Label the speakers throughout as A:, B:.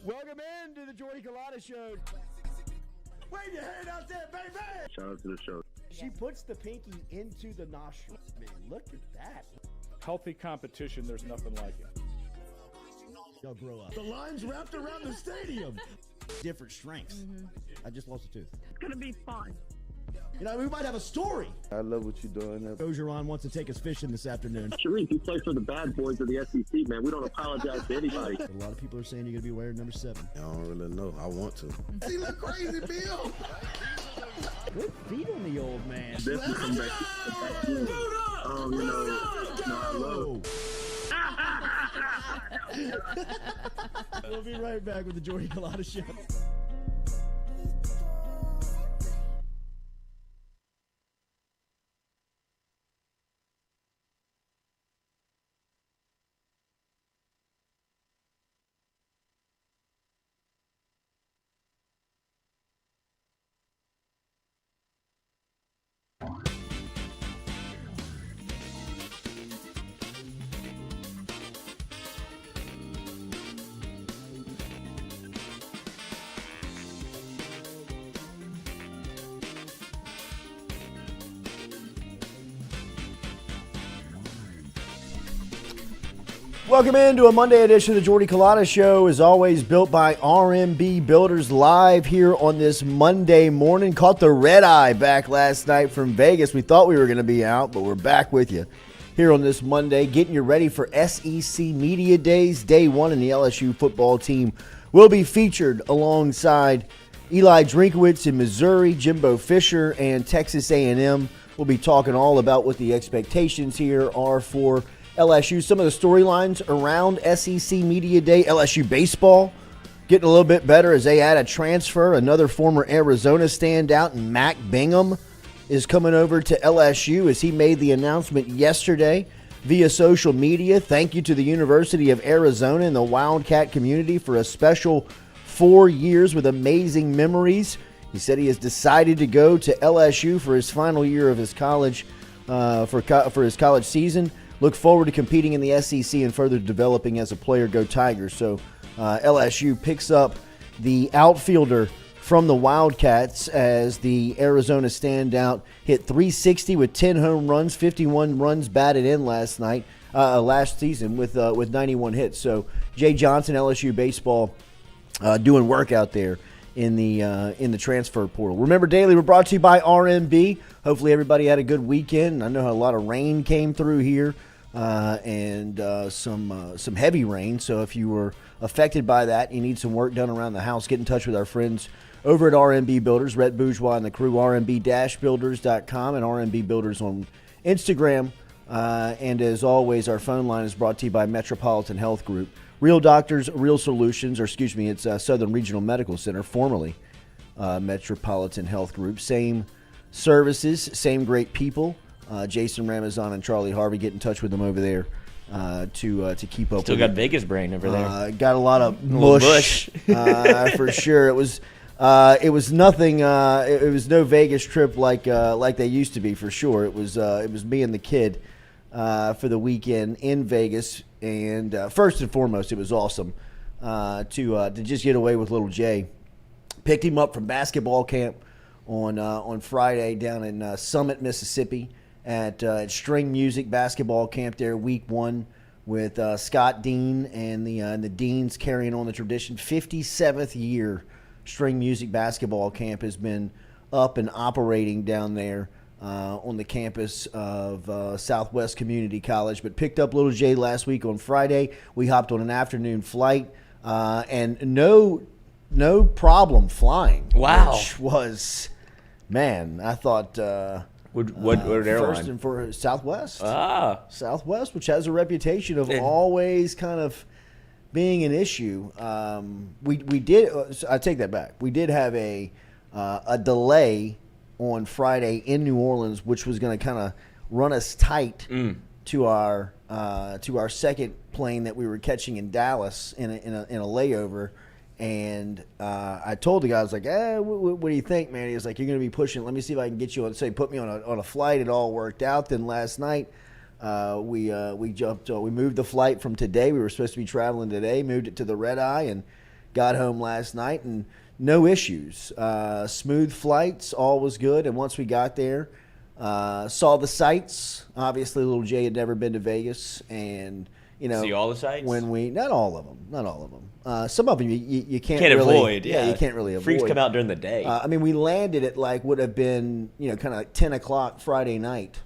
A: Welcome into the Jordy Culotta Show. Wave your hand out there, baby!
B: Shout out to the show.
A: She puts the pinky into the nostril. Man, look at that.
C: Healthy competition, there's nothing like it.
A: Y'all grow up.
D: The line's wrapped around the stadium.
A: Different strengths. Mm-hmm. I just lost a tooth.
E: It's going to be fun.
A: You know, we might have a story.
B: I love what you're doing.
A: Ogeron wants to take us fishing this afternoon.
B: Sharif, you play for the bad boys of the SEC, man. We don't apologize to anybody.
A: A lot of people are saying you're going to be wearing number 7.
B: I don't really know. I want to.
D: He look crazy, Bill.
A: Good feet on the old man.
B: Definitely come back.
A: We'll be right back with the Jordy Culotta Show. Welcome into a Monday edition of the Jordy Culotta Show, as always built by RMB Builders, live here on this Monday morning. Caught the red eye back last night from Vegas. We thought we were going to be out, but we're back with you here on this Monday, getting you ready for SEC Media Days. Day one, and the LSU football team will be featured alongside Eli Drinkowitz in Missouri, Jimbo Fisher, and Texas A&M. We'll be talking all about what the expectations here are for LSU, some of the storylines around SEC Media Day. LSU baseball getting a little bit better as they add a transfer. Another former Arizona standout, Mac Bingham, is coming over to LSU as he made the announcement yesterday via social media. Thank you to the University of Arizona and the Wildcat community for a special 4 years with amazing memories. He said he has decided to go to LSU for his final year of his college, for his college season. Look forward to competing in the SEC and further developing as a player. Go Tigers. So LSU picks up the outfielder from the Wildcats as the Arizona standout hit .360 with 10 home runs, 51 runs batted in last season with 91 hits. So Jay Johnson, LSU baseball, doing work out there in the transfer portal. Remember, Daily, we're brought to you by RMB. Hopefully everybody had a good weekend. I know a lot of rain came through here. And some heavy rain. So if you were affected by that, you need some work done around the house, get in touch with our friends over at RMB Builders, Rhett Bourgeois and the crew, rmb-builders.com and RMB Builders on Instagram. And as always, our phone line is brought to you by Metropolitan Health Group. Real doctors, real solutions, it's Southern Regional Medical Center, formerly Metropolitan Health Group. Same services, same great people. Jason Ramazan and Charlie Harvey, get in touch with them over there to keep up.
F: Still got Vegas brain over there.
A: Got a lot of mush. For sure. It was nothing. It was no Vegas trip like they used to be, for sure. It was me and the kid for the weekend in Vegas, and first and foremost, it was awesome to just get away with little Jay. Picked him up from basketball camp on Friday down in Summit, Mississippi. At String Music basketball camp there, week 1, with Scott Dean and the Deans carrying on the tradition. 57th year String Music basketball camp has been up and operating down there on the campus of Southwest Community College. But picked up little Jay last week on Friday. We hopped on an afternoon flight and no problem flying.
F: Wow.
A: Which was, man, I thought
F: What airline?
A: First and for Southwest.
F: Southwest,
A: which has a reputation of always kind of being an issue. We did. I take that back. We did have a delay on Friday in New Orleans, which was going to kind of run us tight to our second plane that we were catching in Dallas in a layover. And I told the guy, I was like, what do you think, man? He was like, you're going to be pushing. Let me see if I can get you on. So he put me on a flight. It all worked out. Then last night we jumped. We moved the flight from today. We were supposed to be traveling today. Moved it to the red eye and got home last night, and no issues. Smooth flights, all was good. And once we got there, saw the sights. Obviously, little Jay had never been to Vegas, and
F: see all the sights.
A: Not all of them. Some of them you can't really
F: avoid. Yeah,
A: you can't really avoid.
F: Freaks come out during the day.
A: I mean, we landed at like would have been kind of like 10 o'clock Friday night,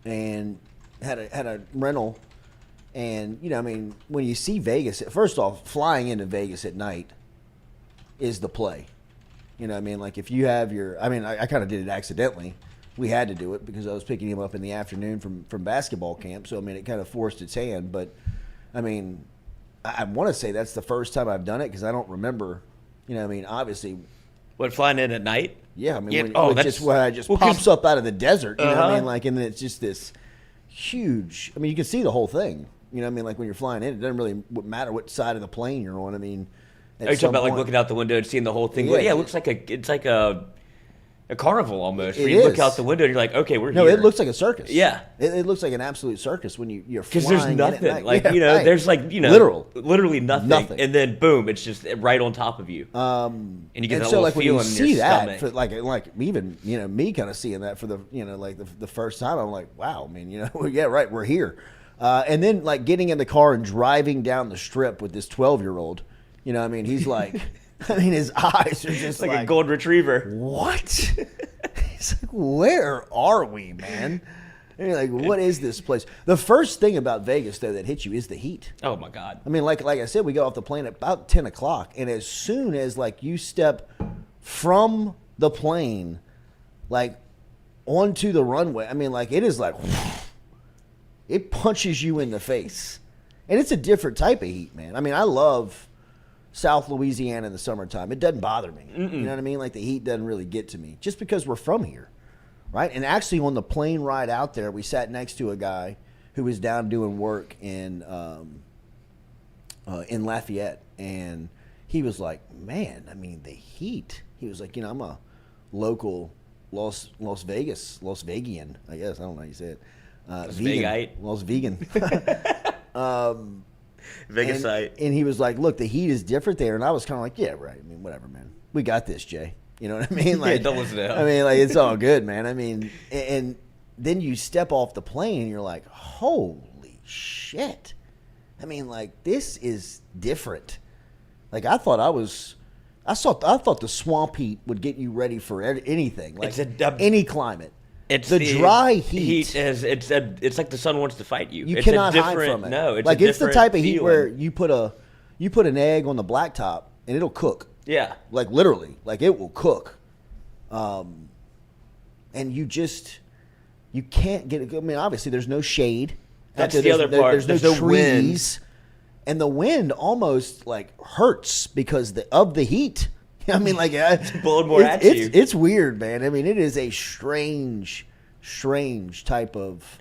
A: and had a rental. And I mean, when you see Vegas, first off, flying into Vegas at night is the play. I mean, like if you have I kind of did it accidentally. We had to do it because I was picking him up in the afternoon from basketball camp. So, I mean, it kind of forced its hand. But, I mean, I want to say that's the first time I've done it because I don't remember, I mean, obviously.
F: What, flying in at night?
A: Yeah, I mean,
F: when
A: it just pops up out of the desert. You know what I mean? Like, and then it's just this huge. I mean, you can see the whole thing. You know what I mean? Like when you're flying in, it doesn't really matter what side of the plane you're on. I mean,
F: are you talking about like looking out the window and seeing the whole thing? Yeah, it looks like a carnival almost. Where you look out the window and you're like, okay, we're here.
A: No, it looks like a circus.
F: Yeah.
A: It looks like an absolute circus when you're flying.
F: Because there's nothing. Like, there's like, literally nothing. And then boom, it's just right on top of you. And you get that little feeling in your stomach.
A: For like even, me kind of seeing that for the, like the first time, I'm like, wow, I mean, yeah, right, we're here. And then like getting in the car and driving down the strip with this 12-year-old, I mean, he's like, his eyes are just
F: like a golden retriever.
A: What? He's like, where are we, man? And you're like, what is this place? The first thing about Vegas, though, that hits you is the heat.
F: Oh, my God.
A: I mean, like I said, we got off the plane at about 10 o'clock. And as soon as, like, you step from the plane, like, onto the runway, I mean, like, it is like, it punches you in the face. And it's a different type of heat, man. I mean, I love South Louisiana in the summertime. It doesn't bother me. You know what I mean? Like the heat doesn't really get to me just because we're from here, right? And actually on the plane ride out there, we sat next to a guy who was down doing work in Lafayette. And he was like, man, I mean, the heat. He was like, I'm a local Las Vegian, I guess. I don't know how you say it. Las Vegan.
F: Vegasite.
A: And he was like, look, the heat is different there. And I was kind of like, yeah, right. I mean, whatever, man. We got this, Jay. You know what I mean? Like,
F: don't listen to him.
A: I mean, like, it's all good, man. I mean, and then you step off the plane and you're like, holy shit. I mean, like, this is different. Like, I thought the swamp heat would get you ready for anything. Like, any climate.
F: It's
A: the dry heat.
F: It's like the sun wants to fight you.
A: You cannot hide from it.
F: No,
A: it's the type of heat where you put an egg on the blacktop and it'll cook.
F: Yeah,
A: like literally, like it will cook. And you can't get it. I mean, obviously, there's no shade.
F: That's the other part.
A: There's no trees, and the wind almost like hurts because of the heat. I mean, like
F: it's blowing more at you.
A: It's weird, man. I mean, it is a strange type of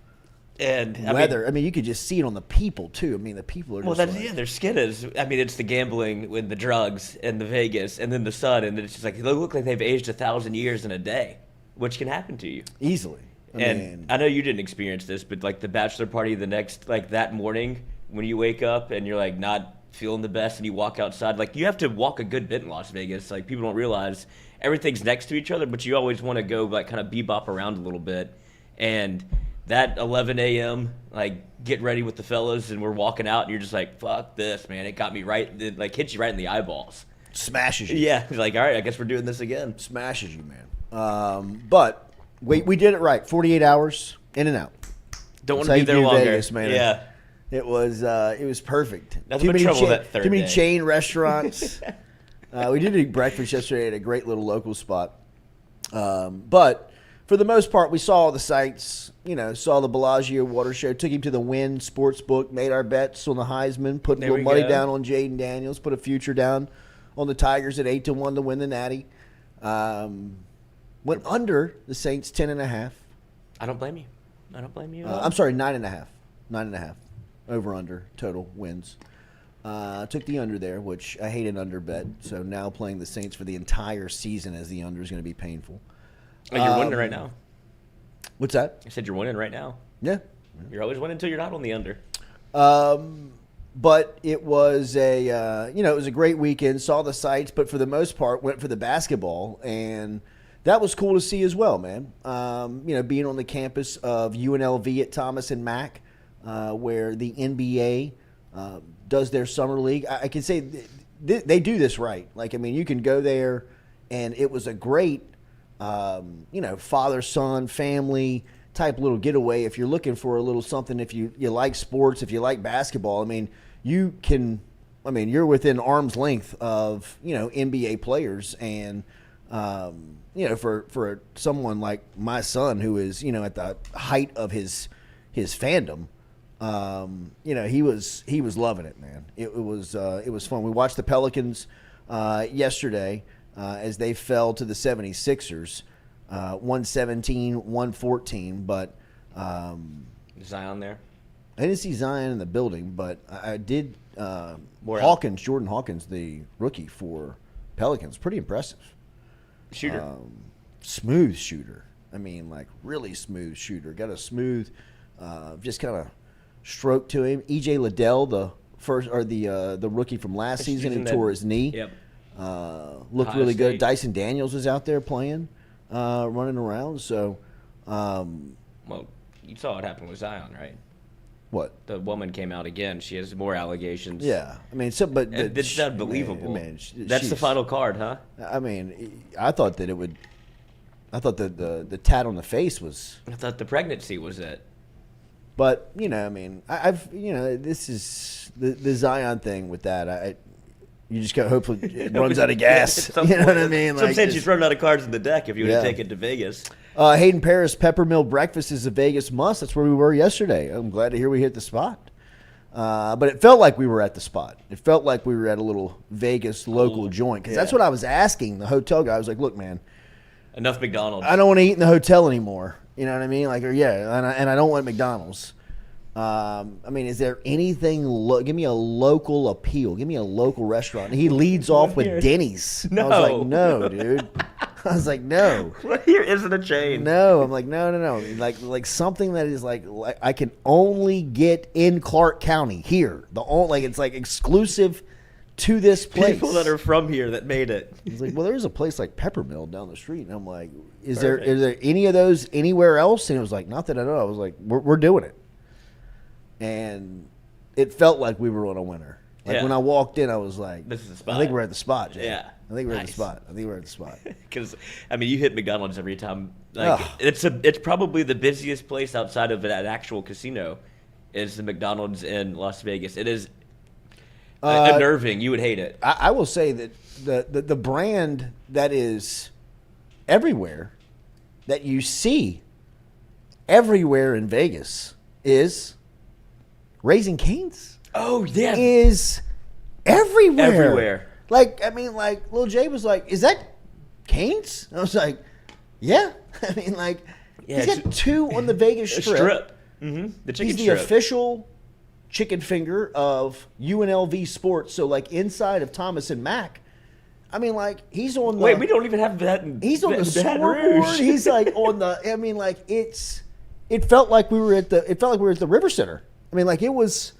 A: weather. I mean, you could just see it on the people too. I mean, the people are just
F: their skin is. I mean, it's the gambling with the drugs and the Vegas, and then the sun, and it's just like they look like they've aged 1,000 years in a day, which can happen to you
A: easily.
F: I know you didn't experience this, but like the bachelor party that morning when you wake up and you're like not feeling the best and you walk outside, like you have to walk a good bit in Las Vegas. Like people don't realize everything's next to each other, but you always want to go like kind of bebop around a little bit. And that 11 a.m. like get ready with the fellas and we're walking out and you're just like, fuck this, man. It got me right. It like hits you right in the eyeballs.
A: Smashes you.
F: Yeah. Like, all right, I guess we're doing this again.
A: Smashes you, man. But we did it right. 48 hours in and out.
F: Don't want to be there longer.
A: Vegas, man.
F: Yeah.
A: It was perfect.
F: Nothing but trouble that third
A: Too many
F: day.
A: chain restaurants. We did eat breakfast yesterday at a great little local spot. But for the most part, we saw all the sights. Saw the Bellagio water show. Took him to the Wynn Sportsbook. Made our bets on the Heisman. Put a little money down on Jaden Daniels. Put a future down on the Tigers at 8-1 to win the Natty. Went under the Saints 10.5.
F: I don't blame you.
A: I'm sorry, 9.5. 9.5. Over under total wins. Took the under there, which I hate an under bet. So now playing the Saints for the entire season as the under is going to be painful.
F: Oh, you're winning right now.
A: What's that?
F: I said you're winning right now.
A: Yeah.
F: You're always winning until you're not on the under.
A: But it was it was a great weekend. Saw the sights, but for the most part, went for the basketball, and that was cool to see as well, man. Being on the campus of UNLV at Thomas and Mack, where the NBA does their summer league. I can say they do this right. Like, I mean, you can go there, and it was a great, father-son, family type little getaway. If you're looking for a little something, if you like sports, if you like basketball, I mean, you're within arm's length of, NBA players. And, for someone like my son who is, at the height of his fandom, he was loving it, man. It was fun. We watched the Pelicans yesterday as they fell to the 76ers, 117-114. But
F: Zion there.
A: I didn't see Zion in the building, but I did. Jordan Hawkins, the rookie for Pelicans, pretty impressive.
F: Shooter.
A: Smooth shooter. I mean, like, really smooth shooter. Got a smooth, just kind of stroke to him. E.J. Liddell, the rookie from last season, he tore his knee.
F: Yep.
A: Looked
F: Ohio
A: really good.
F: State.
A: Dyson Daniels was out there playing, running around. So,
F: Well, you saw what happened with Zion, right?
A: what?
F: The woman came out again. She has more allegations.
A: Yeah, I mean, but
F: It's unbelievable.
A: Man,
F: That's the final card, huh?
A: I mean, I thought that it would. I thought that the tat on the face was.
F: I thought the pregnancy was it.
A: But this is the Zion thing with that. You just got hopefully it runs out of gas.
F: Yeah,
A: you know what I mean?
F: Some sense she's running out of cards in the deck if you would have taken it to Vegas.
A: Hayden Paris Peppermill Breakfast is a Vegas must. That's where we were yesterday. I'm glad to hear we hit the spot. But it felt like we were at the spot. It felt like we were at a little Vegas local joint. Because that's what I was asking the hotel guy. I was like, look, man.
F: Enough McDonald's.
A: I don't want to eat in the hotel anymore. You know what I mean? And I don't want McDonald's. Is there anything? Give me a local appeal. Give me a local restaurant. And he leads off with Denny's.
F: No.
A: I was like, no, dude. I was like, no.
F: Well, here isn't a chain.
A: No, I'm like, no. Like something that is like I can only get in Clark County here. It's like exclusive to this place.
F: People that are from here that made it.
A: He's like, well, there's a place like Peppermill down the street, and I'm like, is there any of those anywhere else? And it was like, not that I know. I was like, we're doing it, and it felt like we were on a winner. Like when I walked in, I was like,
F: this is the spot.
A: I think we're at the spot, Jay.
F: Yeah.
A: I think we're at the spot.
F: Because you hit McDonald's every time. Like it's probably the busiest place outside of an actual casino, is the McDonald's in Las Vegas. It is unnerving. You would hate it.
A: I will say that the brand that is everywhere, that you see everywhere in Vegas, is Raising Cane's.
F: Oh yeah,
A: is everywhere.
F: Everywhere.
A: Lil J was like, "Is that Cane's?" I was like, "Yeah." He's got two on the Vegas Strip.
F: Mm-hmm. The chicken
A: He's the
F: strip.
A: official chicken finger of UNLV Sports. So, inside of Thomas and Mack, he's on the.
F: Wait, we don't even have that.
A: He's on the
F: Baton
A: scoreboard.
F: Rouge.
A: He's on the. It felt like we were at the River Center. It was.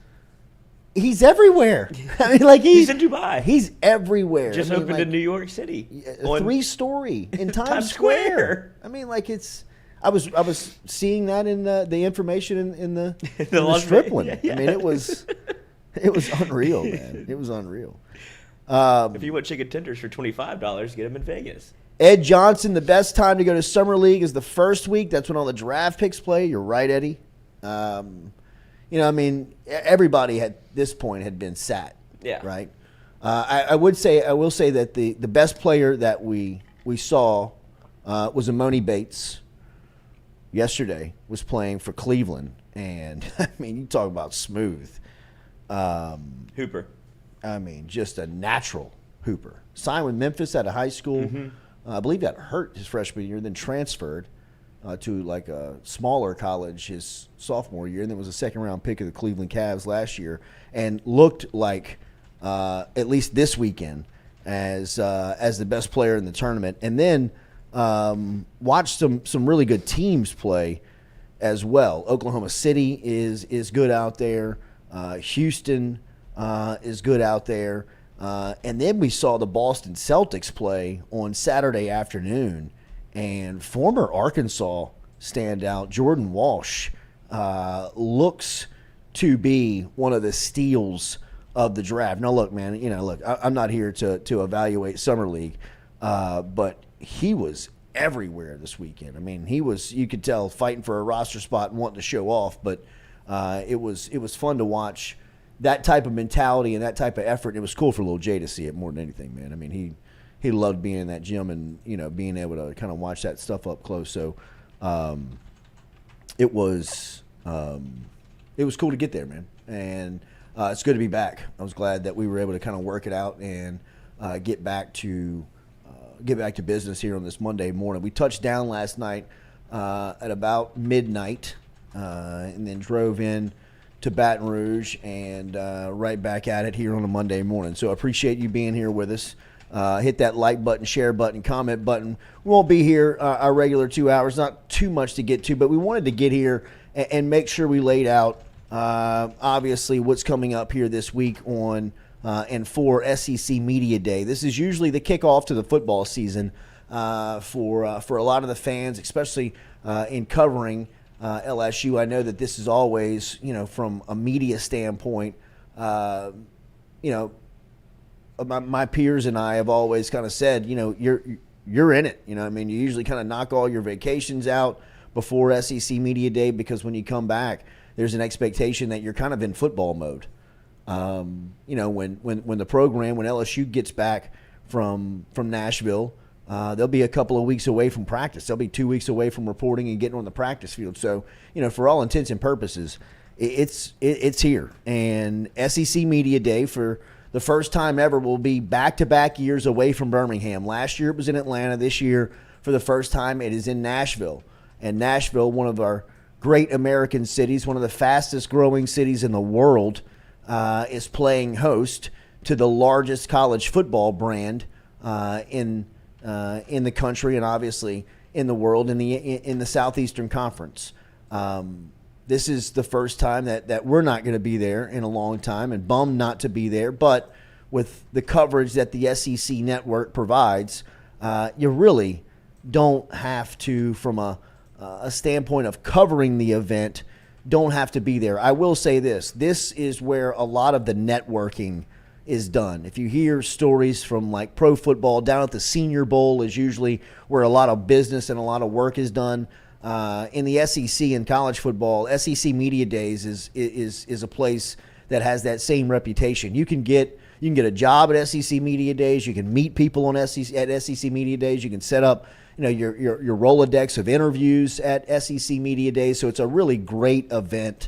A: He's everywhere.
F: He's in Dubai.
A: He's everywhere.
F: Just opened in New York City.
A: 3-story in Times Square. I was seeing that in the information in the strip one.
F: Yeah.
A: It was unreal, man. It was unreal.
F: If you want chicken tenders for $25, get them in Vegas.
A: Ed Johnson, the best time to go to Summer League is the first week. That's when all the draft picks play. You're right, Eddie. Everybody at this point had been sat.
F: Yeah.
A: Right. I will say that the best player that we saw was Amoni Bates. Yesterday was playing for Cleveland, and you talk about smooth.
F: Hooper.
A: Just a natural hooper. Signed with Memphis out of high school.
F: Mm-hmm.
A: I believe got hurt his freshman year, then transferred to a smaller college his sophomore year, and then was a second-round pick of the Cleveland Cavs last year, and looked like at least this weekend as the best player in the tournament. And then watched some really good teams play as well. Oklahoma City is good out there. Houston is good out there. And then we saw the Boston Celtics play on Saturday afternoon, and former Arkansas standout Jordan Walsh looks to be one of the steals of the draft. Now, look, man, I'm not here to evaluate Summer League, but he was everywhere this weekend. I mean, you could tell, fighting for a roster spot and wanting to show off, but it was fun to watch that type of mentality and that type of effort. It was cool for Lil J to see it more than anything, man. I mean, he loved being in that gym and, being able to kind of watch that stuff up close. So it was cool to get there, man. And it's good to be back. I was glad that we were able to kind of work it out and get back to business here on this Monday morning. We touched down last night at about midnight and then drove in to Baton Rouge and right back at it here on a Monday morning. So I appreciate you being here with us. Hit that like button, share button, comment button. We won't be here our regular 2 hours, not too much to get to, but we wanted to get here and make sure we laid out obviously what's coming up here this week on and for SEC Media Day. This is usually the kickoff to the football season for a lot of the fans, especially in covering LSU. I know that this is always, from a media standpoint, my peers and I have always kind of said, you're in it. I mean, you usually kind of knock all your vacations out before SEC Media Day, because when you come back, there's an expectation that you're kind of in football mode. When the program, when LSU gets back from Nashville, they'll be a couple of weeks away from practice. They'll be 2 weeks away from reporting and getting on the practice field. So, for all intents and purposes, it's here. And SEC Media Day, for the first time ever, will be back-to-back years away from Birmingham. Last year it was in Atlanta. This year, for the first time, it is in Nashville. And Nashville, one of our great American cities, one of the fastest-growing cities in the world, is playing host to the largest college football brand in the country and obviously in the world, in the Southeastern Conference. This is the first time that we're not going to be there in a long time, and bummed not to be there. But with the coverage that the SEC network provides, you really don't have to, from a standpoint of covering the event, don't have to be there. I will say this is where a lot of the networking is done. If you hear stories from like pro football, down at the Senior Bowl is usually where a lot of business and a lot of work is done. In the SEC and college football, SEC Media Days is a place that has that same reputation. You can get a job at SEC Media Days. You can meet people at SEC Media Days. You can set up your Rolodex of interviews at SEC Media Days. So it's a really great event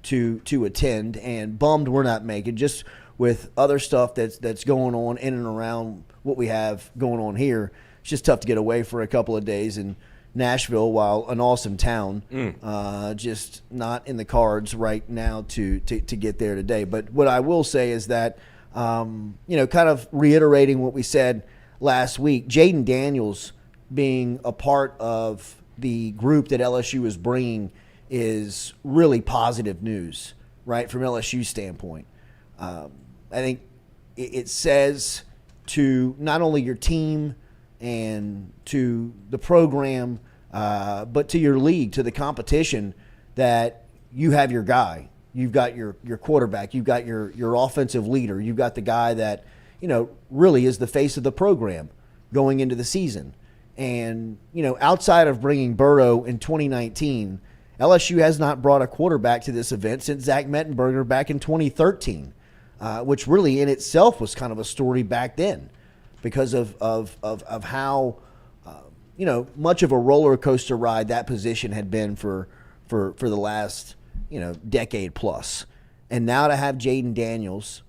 A: to attend, and bummed we're not making, just with other stuff that's going on in and around what we have going on here. It's just tough to get away for a couple of days. And Nashville, while an awesome town, just not in the cards right now to get there today. But what I will say is that, kind of reiterating what we said last week, Jaden Daniels being a part of the group that LSU is bringing is really positive news, right, from LSU's standpoint. I think it says to not only your team and to the program, but to your league, to the competition, that you have your guy. You've got your quarterback. You've got your offensive leader. You've got the guy that, really is the face of the program going into the season. And, outside of bringing Burrow in 2019, LSU has not brought a quarterback to this event since Zach Mettenberger back in 2013, which really in itself was kind of a story back then, because of how much of a roller coaster ride that position had been for the last decade plus. And now to have Jaden Daniels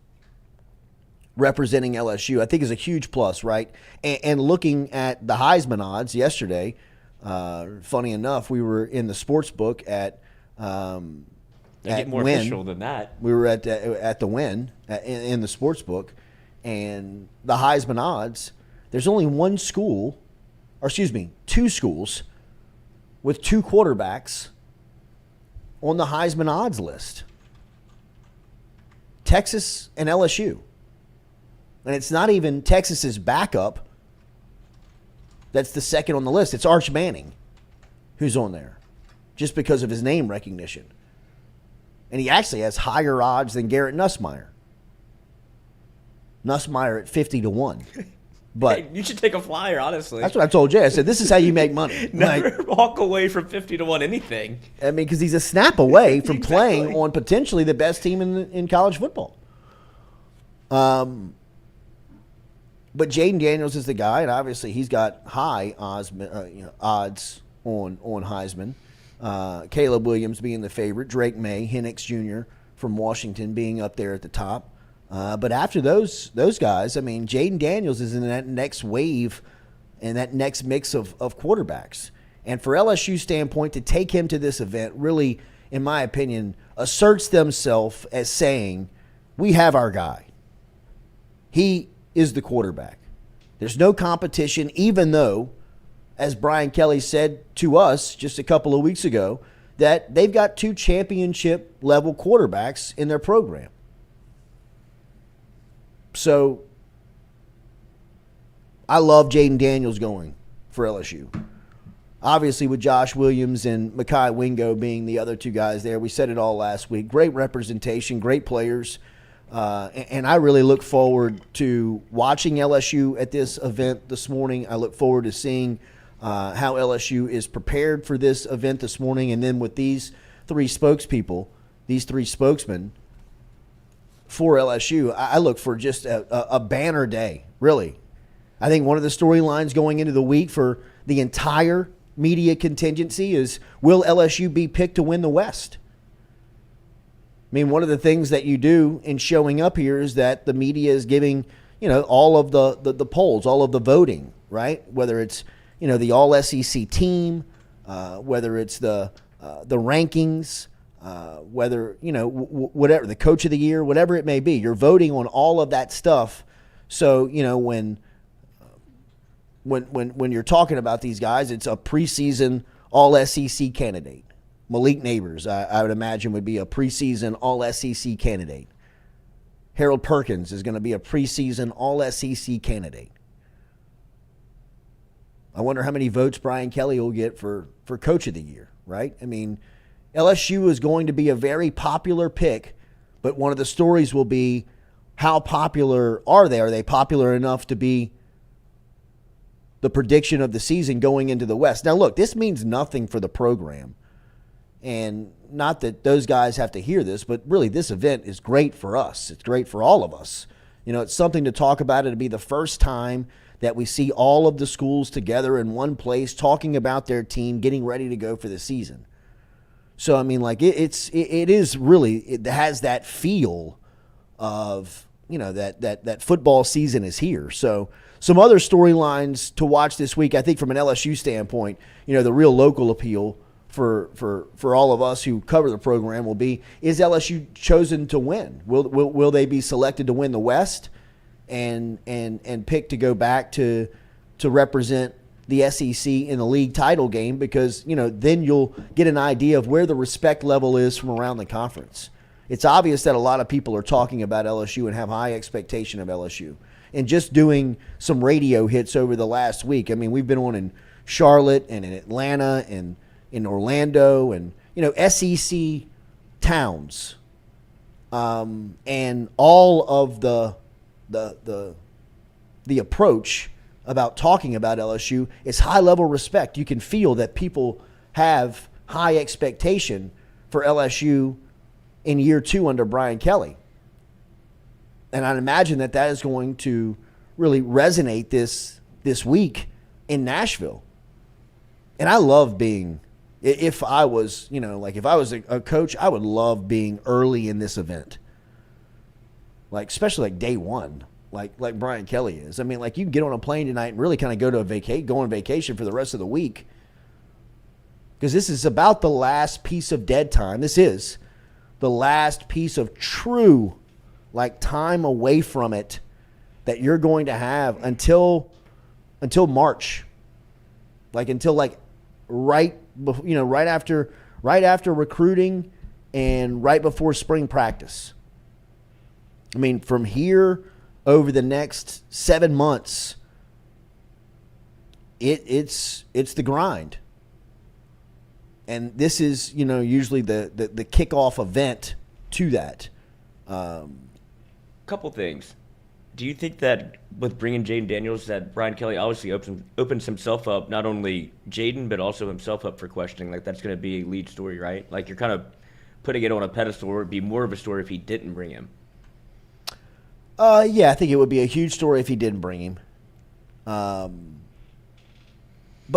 A: representing LSU, I think is a huge plus, right? And looking at the Heisman odds yesterday, funny enough, we were in the sports book at
F: get more
A: Wynn.
F: official than that.
A: We were at the Wynn in the sports book, and the Heisman odds, there's only two schools with two quarterbacks on the Heisman odds list. Texas and LSU. And it's not even Texas's backup that's the second on the list. It's Arch Manning who's on there just because of his name recognition. And he actually has higher odds than Garrett Nussmeier. Nussmeier at 50-1. But
F: Hey, you should take a flyer, honestly.
A: that's what I told Jay. I said, this is how you make money.
F: Never walk away from 50-1 anything.
A: I mean, because he's a snap away from
F: Exactly.
A: playing on potentially the best team in college football. But Jaden Daniels is the guy, and obviously he's got high odds on Heisman. Caleb Williams being the favorite, Drake May, Hennix Jr. from Washington being up there at the top. But after those guys, I mean, Jaden Daniels is in that next wave and that next mix of quarterbacks. And for LSU standpoint, to take him to this event really, in my opinion, asserts themselves as saying, we have our guy. He is the quarterback. There's no competition, even though, as Brian Kelly said to us just a couple of weeks ago, that they've got 2 championship-level quarterbacks in their program. So I love Jaden Daniels going for LSU. Obviously, with Josh Williams and Mekhi Wingo being the other 2 guys there, we said it all last week. Great representation, great players. And I really look forward to watching LSU at this event this morning. I look forward to seeing how LSU is prepared for this event this morning. And then with these 3 spokespeople, these 3 spokesmen for LSU, I look for just a banner day, really. I think one of the storylines going into the week for the entire media contingency is, will LSU be picked to win the West? I mean, one of the things that you do in showing up here is that the media is giving, all of the polls, all of the voting, right? Whether it's, the all-SEC team, whether it's the rankings, whether, whatever, the coach of the year, whatever it may be. You're voting on all of that stuff. So, when you're talking about these guys, it's a preseason all-SEC candidate. Malik Neighbors, I would imagine, would be a preseason all-SEC candidate. Harold Perkins is going to be a preseason all-SEC candidate. I wonder how many votes Brian Kelly will get for Coach of the Year, right? I mean, LSU is going to be a very popular pick, but one of the stories will be, how popular are they? Are they popular enough to be the prediction of the season going into the West? Now, look, this means nothing for the program. And not that those guys have to hear this, but really this event is great for us. It's great for all of us. It's something to talk about. It'll be the first time that we see all of the schools together in one place talking about their team, getting ready to go for the season. So, I mean, like, it has that feel of, that football season is here. So some other storylines to watch this week, I think from an LSU standpoint, the real local appeal for all of us who cover the program will be, is LSU chosen to win? Will they be selected to win the West and picked to go back to represent the SEC in the league title game? Because, then you'll get an idea of where the respect level is from around the conference. It's obvious that a lot of people are talking about LSU and have high expectation of LSU. And just doing some radio hits over the last week, I mean, we've been on in Charlotte and in Atlanta and in Orlando and, SEC towns. And all of the approach about talking about LSU is high-level respect. You can feel that people have high expectation for LSU in year 2 under Brian Kelly. And I'd imagine that is going to really resonate this week in Nashville. And I love being... If I was, if I was a coach, I would love being early in this event. Like, especially like day 1, like Brian Kelly is. I mean, like, you can get on a plane tonight and really kind of go on vacation for the rest of the week. Because this is about the last piece of dead time. This is the last piece of true, time away from it that you're going to have until March. Right after recruiting and right before spring practice. I mean, from here over the next 7 months, it's the grind. And this is, usually the kickoff event to that.
F: Couple things. Do you think that with bringing Jaden Daniels, that Brian Kelly obviously opens himself up, not only Jaden, but also himself up for questioning? Like, that's going to be a lead story, right? Like, you're kind of putting it on a pedestal, or it'd be more of a story if he didn't bring him.
A: Yeah, I think it would be a huge story if he didn't bring him. But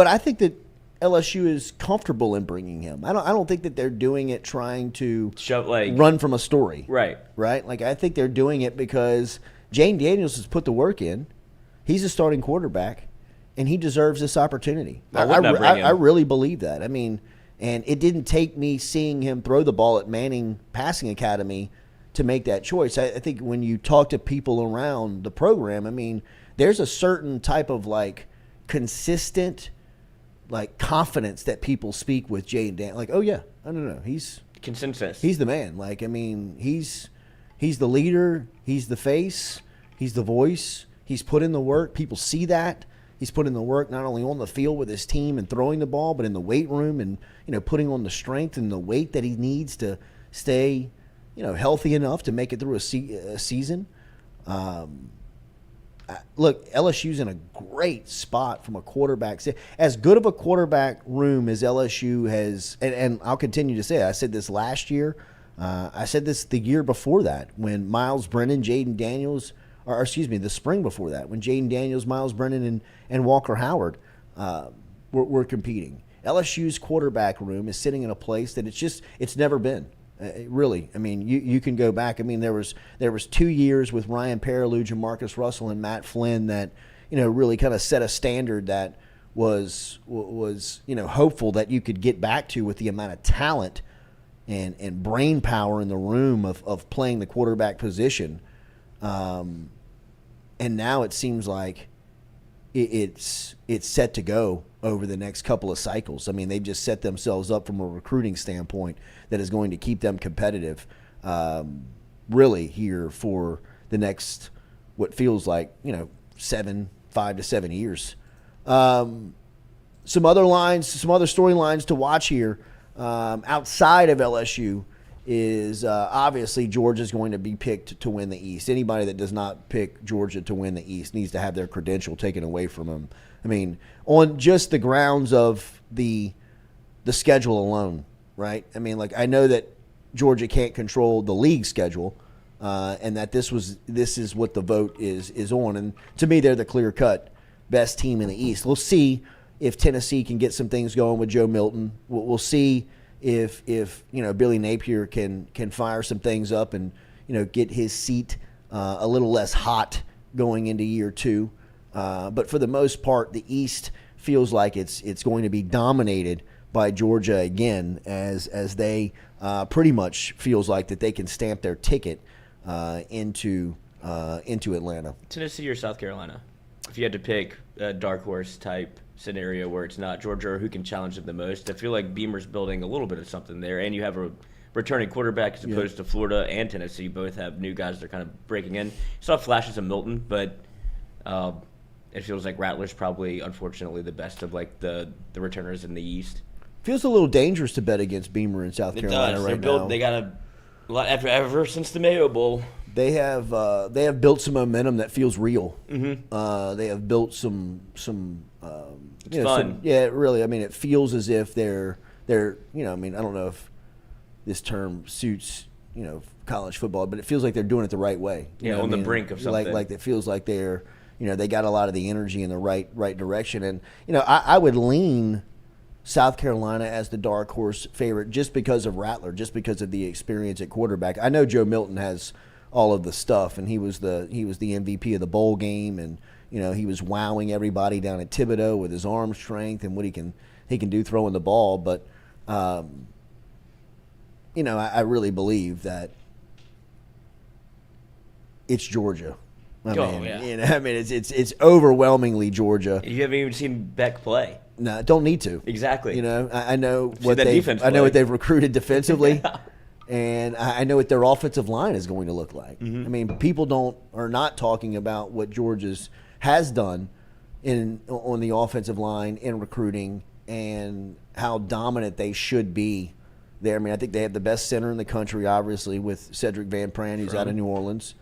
A: I think that LSU is comfortable in bringing him. I don't think that they're doing it trying to run from a story.
F: Right.
A: Right? Like, I think they're doing it because Jaden Daniels has put the work in. He's a starting quarterback, and he deserves this opportunity. I really believe that. I mean, and it didn't take me seeing him throw the ball at Manning Passing Academy to make that choice. I think when you talk to people around the program, I mean, there's a certain type of, consistent, confidence that people speak with Jaden Daniels. Like, oh, yeah, no, he's
F: consensus.
A: He's the man. He's the leader. He's the face. He's the voice. He's put in the work. People see that. He's put in the work not only on the field with his team and throwing the ball, but in the weight room and, putting on the strength and the weight that he needs to stay, healthy enough to make it through a season. Look, LSU's in a great spot from a quarterback. As good of a quarterback room as LSU has, and I'll continue to say it. I said this last year. I said this the year before that when Miles Brennan, Jaden Daniels, the spring before that when Jaden Daniels, Miles Brennan, and Walker Howard were competing. LSU's quarterback room is sitting in a place that it's never been. Really, I mean, you can go back. I mean, there was 2 years with Ryan Paraluge and Marcus Russell and Matt Flynn that really kind of set a standard that was hopeful that you could get back to with the amount of talent and brain power in the room of playing the quarterback position. And now it seems like it's set to go over the next couple of cycles. I mean, they've just set themselves up from a recruiting standpoint that is going to keep them competitive, really here for the next what feels like 5 to 7 years. Some other storylines to watch here outside of LSU is obviously Georgia's going to be picked to win the East. Anybody that does not pick Georgia to win the East needs to have their credential taken away from them. I mean, on just the grounds of the schedule alone, right? I mean, I know that Georgia can't control the league schedule, and that this is what the vote is on. And to me, they're the clear-cut best team in the East. We'll see if Tennessee can get some things going with Joe Milton. We'll see if Billy Napier can fire some things up and get his seat a little less hot going into year 2. But for the most part, the East feels like it's going to be dominated by Georgia again, as they pretty much feels like that they can stamp their ticket into Atlanta.
F: Tennessee or South Carolina? If you had to pick a dark horse type scenario where it's not Georgia or who can challenge them the most, I feel like Beamer's building a little bit of something there, and you have a returning quarterback as opposed to Florida and Tennessee. Both have new guys that are kind of breaking in. You saw flashes of Milton, but it feels like Rattler's probably, unfortunately, the best of the returners in the East.
A: Feels a little dangerous to bet against Beamer in South Carolina right now.
F: They got a lot ever since the Mayo Bowl.
A: They have built some momentum that feels real. Mm-hmm. They have built some
F: it's fun.
A: Really. I mean, it feels as if they're I mean, I don't know if this term suits college football, but it feels like they're doing it the right way.
F: On the brink of something.
A: Like it feels like they're they got a lot of the energy in the right direction, and I would lean South Carolina as the dark horse favorite just because of Rattler, just because of the experience at quarterback. I know Joe Milton has all of the stuff, and he was the MVP of the bowl game, and he was wowing everybody down at Thibodeau with his arm strength and what he can do throwing the ball. But I really believe that it's Georgia. I mean, it's overwhelmingly Georgia.
F: You haven't even seen Beck play.
A: No, don't need to.
F: Exactly.
A: I know what they've recruited defensively. And I know what their offensive line is going to look like.
F: Mm-hmm.
A: I mean, people are not talking about what Georgia's has done on the offensive line in recruiting and how dominant they should be there. I mean, I think they have the best center in the country, obviously, with Cedric Van Pran, who's out of New Orleans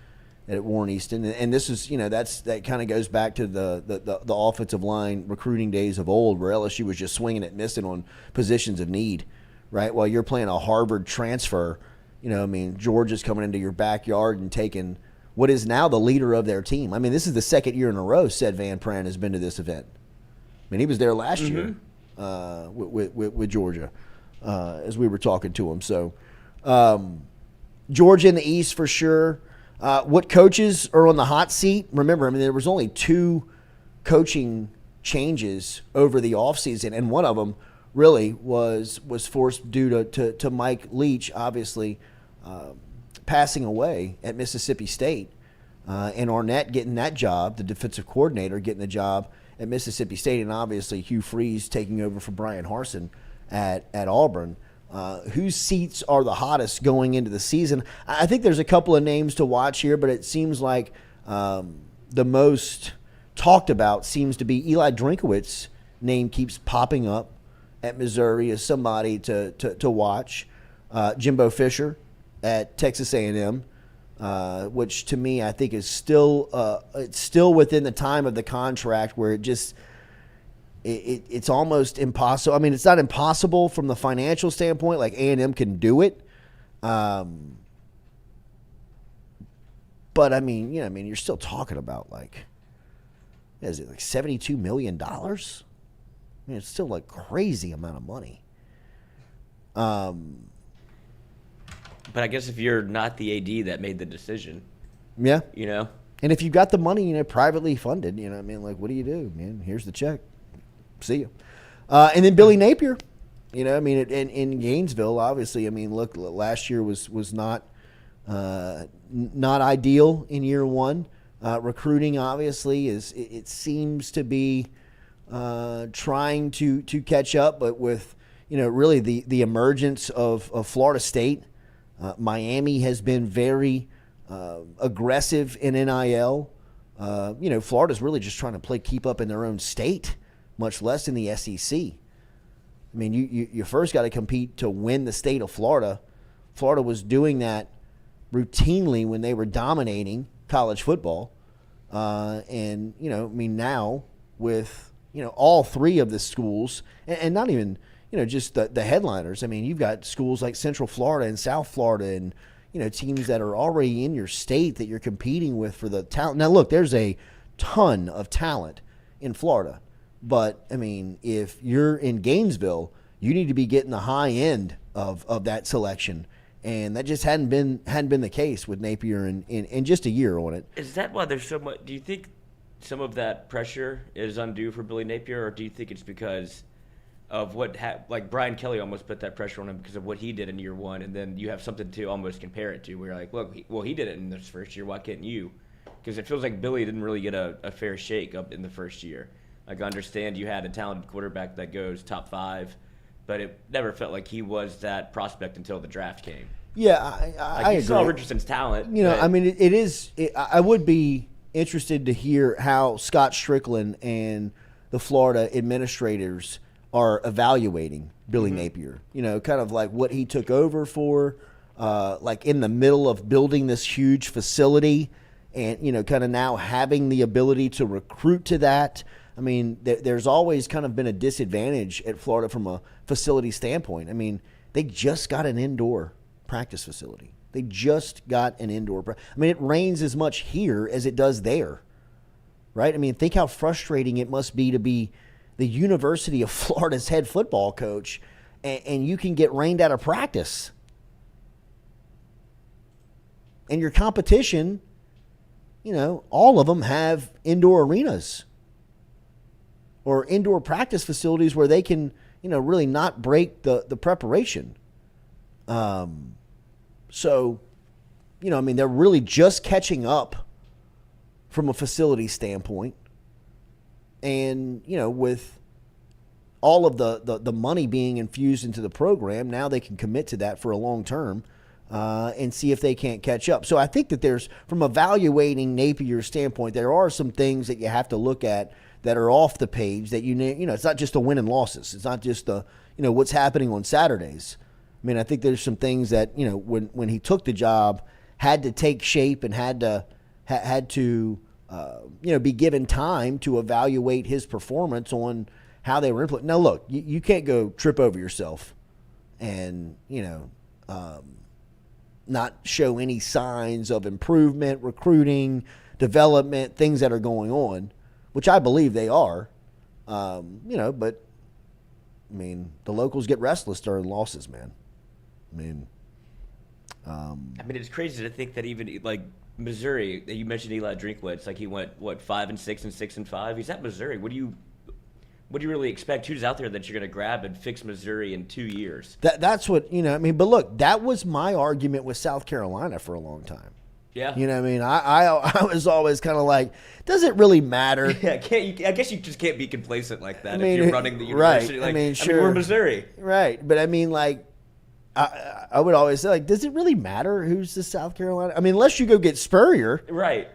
A: at Warren Easton. And this is, that kind of goes back to the offensive line recruiting days of old, where LSU was just swinging at missing on positions of need, right? While you're playing a Harvard transfer, Georgia's coming into your backyard and taking what is now the leader of their team. I mean, this is the second year in a row Ced Van Pran has been to this event. I mean, he was there last year with Georgia as we were talking to him. So Georgia in the East for sure. What coaches are on the hot seat? Remember, I mean, there was only 2 coaching changes over the offseason, and one of them really was forced due to Mike Leach, obviously, passing away at Mississippi State, and Arnett getting that job, the defensive coordinator getting the job at Mississippi State, and obviously Hugh Freeze taking over for Brian Harsin at Auburn. Whose seats are the hottest going into the season? I think there's a couple of names to watch here, but it seems like the most talked about seems to be Eli Drinkowitz's name keeps popping up at Missouri as somebody to watch. Jimbo Fisher at Texas A&M, which to me I think is still within the time of the contract where it's almost impossible. I mean, it's not impossible from the financial standpoint, like A&M can do it. But I mean, you're still talking about like $72 million? I mean, it's still like crazy amount of money.
F: But I guess if you're not the AD that made the decision,
A: Yeah.
F: And
A: if you've got the money, privately funded, like, what do you do, man? Here's the check. See you. And then Billy Napier, in Gainesville, obviously. I mean, look, last year was not ideal in year one. Recruiting, obviously, it seems to be trying to catch up, but with really the emergence of Florida State. Miami has been very aggressive in NIL. Florida's really just trying to keep up in their own state, much less in the SEC. I mean, you first got to compete to win the state of Florida. Florida was doing that routinely when they were dominating college football. And now with, all 3 of the schools, and not even, just the headliners. I mean, you've got schools like Central Florida and South Florida and, teams that are already in your state that you're competing with for the talent. Now, look, there's a ton of talent in Florida. But, I mean, if you're in Gainesville, you need to be getting the high end of that selection. And that just hadn't been the case with Napier in just a year on it.
F: Is that why there's so much? Do you think some of that pressure is undue for Billy Napier, or do you think it's because of what like Brian Kelly almost put that pressure on him because of what he did in year one, and then you have something to almost compare it to where you're like, look, he did it in this first year, why can't you? Because it feels like Billy didn't really get a fair shake up in the first year. Like, I understand you had a talented quarterback that goes top 5, but it never felt like he was that prospect until the draft came.
A: Yeah, I agree.
F: Saw Richardson's talent.
A: I mean, I would be interested to hear how Scott Strickland and the Florida administrators are evaluating Billy Napier. Kind of like what he took over for, like in the middle of building this huge facility and, kind of now having the ability to recruit to that. I mean, there's always kind of been a disadvantage at Florida from a facility standpoint. I mean, they just got an indoor practice facility. They just got an indoor. I mean, it rains as much here as it does there, right? I mean, think how frustrating it must be to be the University of Florida's head football coach, and you can get rained out of practice. And your competition, all of them have indoor arenas or indoor practice facilities where they can, really not break the preparation. So, I mean, they're really just catching up from a facility standpoint. And, with all of the money being infused into the program, now they can commit to that for a long term. and see if they can't catch up. So I think that there's, from evaluating Napier's standpoint, there are some things that you have to look at that are off the page that it's not just the win and losses. It's not just the, what's happening on Saturdays. I mean, I think there's some things that, when he took the job, had to take shape and had to be given time to evaluate his performance on how they were implemented. Now, look, you can't go trip over yourself and, not show any signs of improvement, recruiting, development, things that are going on, which I believe they are. But, I mean, the locals get restless during losses, man. I mean,
F: it's crazy to think that even like Missouri, you mentioned Eli Drinkwitz, like he went 5-6 and 6-5. He's at Missouri. What do you really expect? Who's out there that you're going to grab and fix Missouri in 2 years?
A: That's what But look, that was my argument with South Carolina for a long time.
F: Yeah.
A: I was always kind of like, does it really matter?
F: Yeah, I guess you just can't be complacent like that if you're running the university.
A: Right.
F: Like,
A: sure.
F: We're Missouri.
A: Right. But I would always say, does it really matter who's the South Carolina? Unless you go get Spurrier.
F: Right.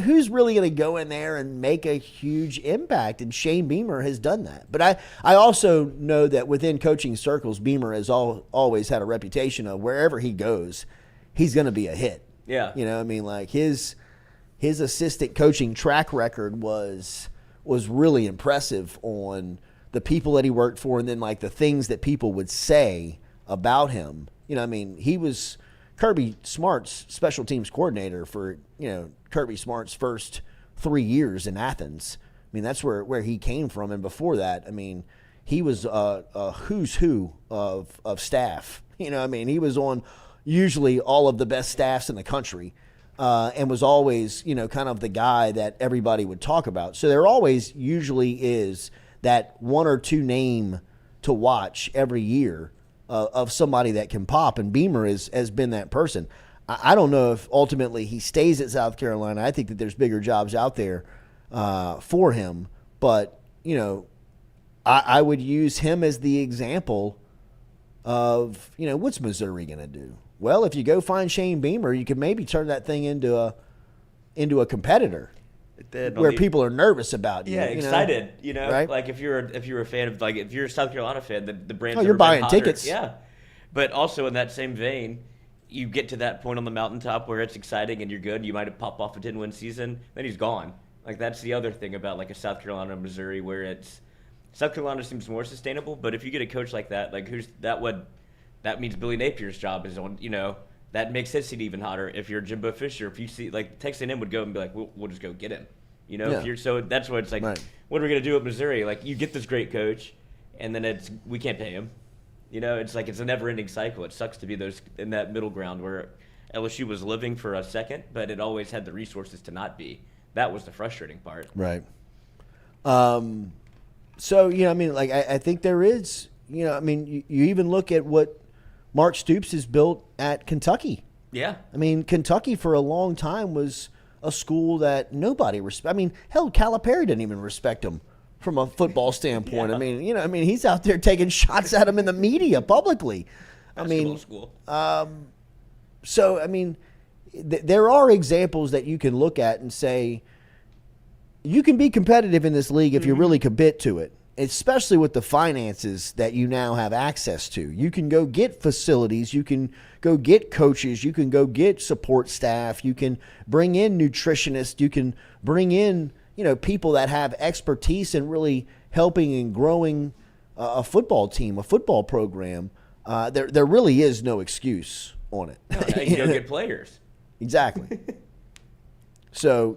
A: Who's really going to go in there and make a huge impact? And Shane Beamer has done that. But I also know that within coaching circles, Beamer has always had a reputation of wherever he goes, he's going to be a hit.
F: Yeah.
A: His assistant coaching track record was really impressive on the people that he worked for, and then the things that people would say about him. He was Kirby Smart's special teams coordinator for, Kirby Smart's first 3 years in Athens. That's where he came from. And before that, he was a who's who of staff. He was on usually all of the best staffs in the country, and was always, kind of the guy that everybody would talk about. So there always usually is that one or two name to watch every year of somebody that can pop, and Beamer has been that person. I don't know if ultimately he stays at South Carolina. I think that there's bigger jobs out there for him, but I would use him as the example of what's Missouri going to do? Well, if you go find Shane Beamer, you can maybe turn that thing into a competitor. Where people are nervous about you.
F: Yeah, excited.
A: Right?
F: Like if you're a fan of if you're a South Carolina fan, the brand's
A: you're buying tickets.
F: Yeah, but also in that same vein, you get to that point on the mountaintop where it's exciting and you're good. You might have popped off a 10-win season, then he's gone. That's the other thing about a South Carolina, Missouri, where South Carolina seems more sustainable. But if you get a coach like that, that means Billy Napier's job is on. That makes his seat even hotter. If you're Jimbo Fisher, if you see Texas A&M would go and be like, we'll just go get him. If you're so that's what it's like. Right. What are we gonna do at Missouri? You get this great coach, and then we can't pay him. It's it's a never-ending cycle. It sucks to be in that middle ground where LSU was living for a second, but it always had the resources to not be. That was the frustrating part.
A: Right. So I think there is. You even look at what Mark Stoops has built at Kentucky.
F: Yeah.
A: Kentucky for a long time was a school that nobody hell, Calipari didn't even respect him from a football standpoint.
F: Yeah.
A: He's out there taking shots at him in the media publicly.
F: Basketball school.
A: So, there are examples that you can look at and say, you can be competitive in this league if you really commit to it. Especially with the finances that you now have access to. You can go get facilities, you can go get coaches, you can go get support staff, you can bring in nutritionists, you can bring in, people that have expertise in really helping and growing a football team, a football program. There really is no excuse on it.
F: No, now you can go get players.
A: Exactly. So,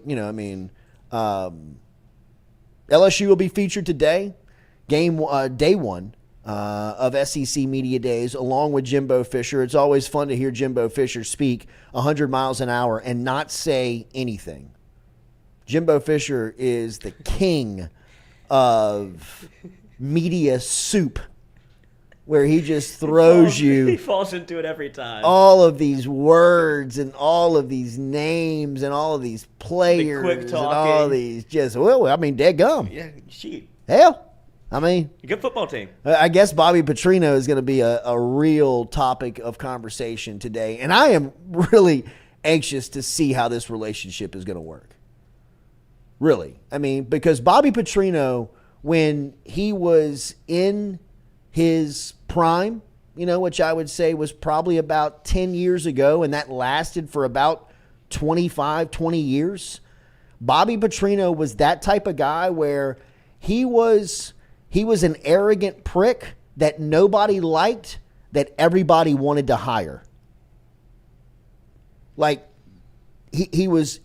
A: LSU will be featured today. Day one of SEC Media Days, along with Jimbo Fisher. It's always fun to hear Jimbo Fisher speak 100 miles an hour and not say anything. Jimbo Fisher is the king of media soup, where he just throws you.
F: He falls into it every time.
A: All of these words and all of these names and all of these players
F: quick
A: and
F: talking.
A: all these just, dead gum.
F: Yeah, cheap.
A: Hell, I mean,
F: A good football team.
A: I guess Bobby Petrino is going to be a real topic of conversation today. And I am really anxious to see how this relationship is going to work. Really. I mean, because Bobby Petrino, when he was in his prime, which I would say was probably about 10 years ago, and that lasted for about 20 years. Bobby Petrino was that type of guy where he was an arrogant prick that nobody liked, that everybody wanted to hire. Like he was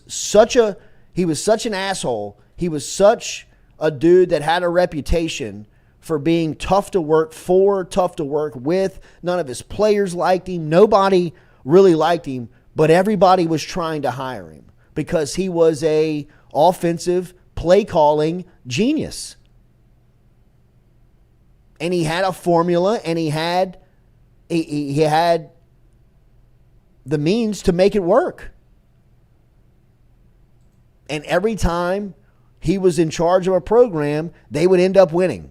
A: such an asshole. He was such a dude that had a reputation for being tough to work for, tough to work with. None of his players liked him. Nobody really liked him, but everybody was trying to hire him because he was a offensive play calling genius. And he had a formula, and he had the means to make it work. And every time he was in charge of a program, they would end up winning.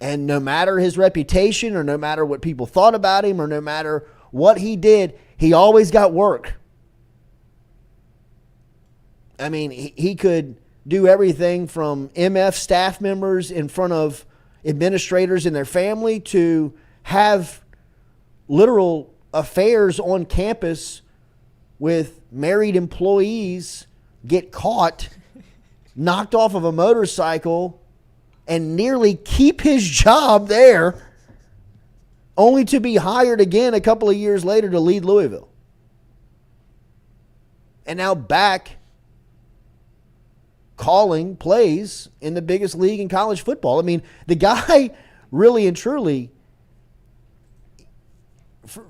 A: And no matter his reputation, or no matter what people thought about him, or no matter what he did, he always got work. I mean, he could do everything from MF staff members in front of administrators and their family to have literal affairs on campus with married employees get caught, knocked off of a motorcycle, and nearly keep his job there, only to be hired again a couple of years later to lead Louisville. And now back calling plays in the biggest league in college football. I mean, the guy really and truly,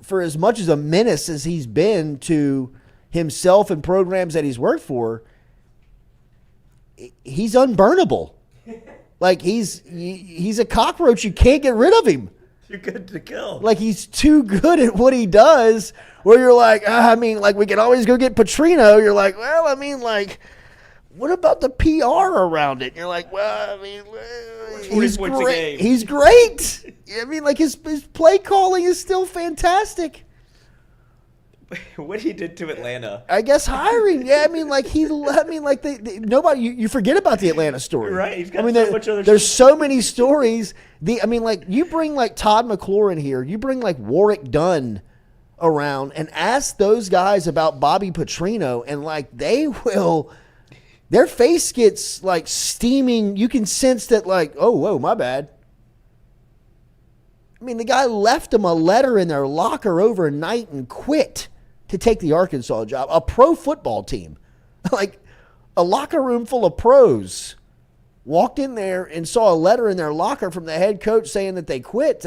A: for as much as a menace as he's been to himself and programs that he's worked for, he's unburnable. Like he's a cockroach. You can't get rid of him.
F: You're good to kill.
A: Like he's too good at what he does, where you're like, like we can always go get Petrino. You're like, well, I mean, like, what about the PR around it? And you're like, well, I mean, he's great. He's great. I mean, like his play calling is still fantastic.
F: What he did to Atlanta.
A: I guess hiring. Yeah, I mean, like nobody. You forget about the Atlanta story,
F: right? He's got
A: so
F: much other.
A: There's so many stories. Like you bring like Todd McClure in here. You bring like Warwick Dunn around and ask those guys about Bobby Petrino, and like they will. Their face gets like steaming. You can sense that, like, oh, whoa, my bad. I mean, the guy left them a letter in their locker overnight and quit to take the Arkansas job. A pro football team, like a locker room full of pros, walked in there and saw a letter in their locker from the head coach saying that he quit.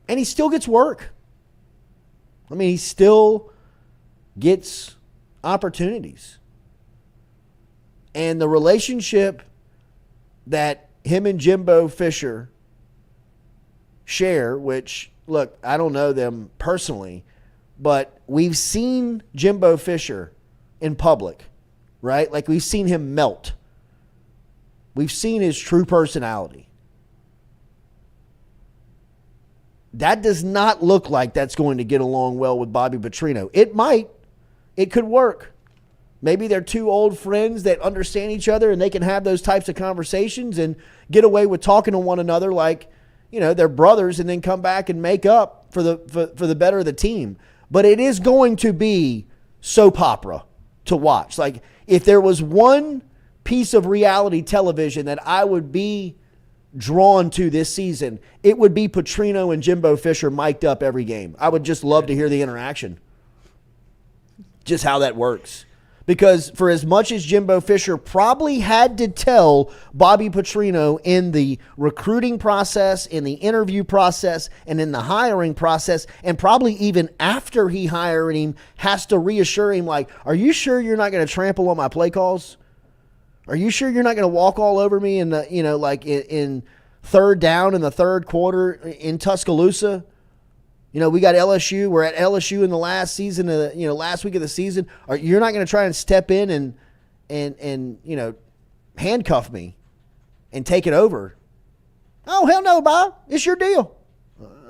A: And he still gets work. I mean, he still gets opportunities. And the relationship that him and Jimbo Fisher share, which, look, I don't know them personally, but we've seen Jimbo Fisher in public, right? Like we've seen him melt. We've seen his true personality. That does not look like that's going to get along well with Bobby Petrino. It might. It could work. Maybe they're two old friends that understand each other and they can have those types of conversations and get away with talking to one another like, they're brothers, and then come back and make up for the better of the team. But it is going to be soap opera to watch. Like if there was one piece of reality television that I would be drawn to this season, it would be Petrino and Jimbo Fisher mic'd up every game. I would just love to hear the interaction. Just how that works. Because for as much as Jimbo Fisher probably had to tell Bobby Petrino in the recruiting process, in the interview process, and in the hiring process, and probably even after he hired him, has to reassure him, like, are you sure you're not going to trample on my play calls? Are you sure you're not going to walk all over me in the, in third down in the third quarter in Tuscaloosa? We got LSU. We're at LSU in the last season, last week of the season. You're not going to try and step in and handcuff me and take it over. Oh, hell no, Bob. It's your deal.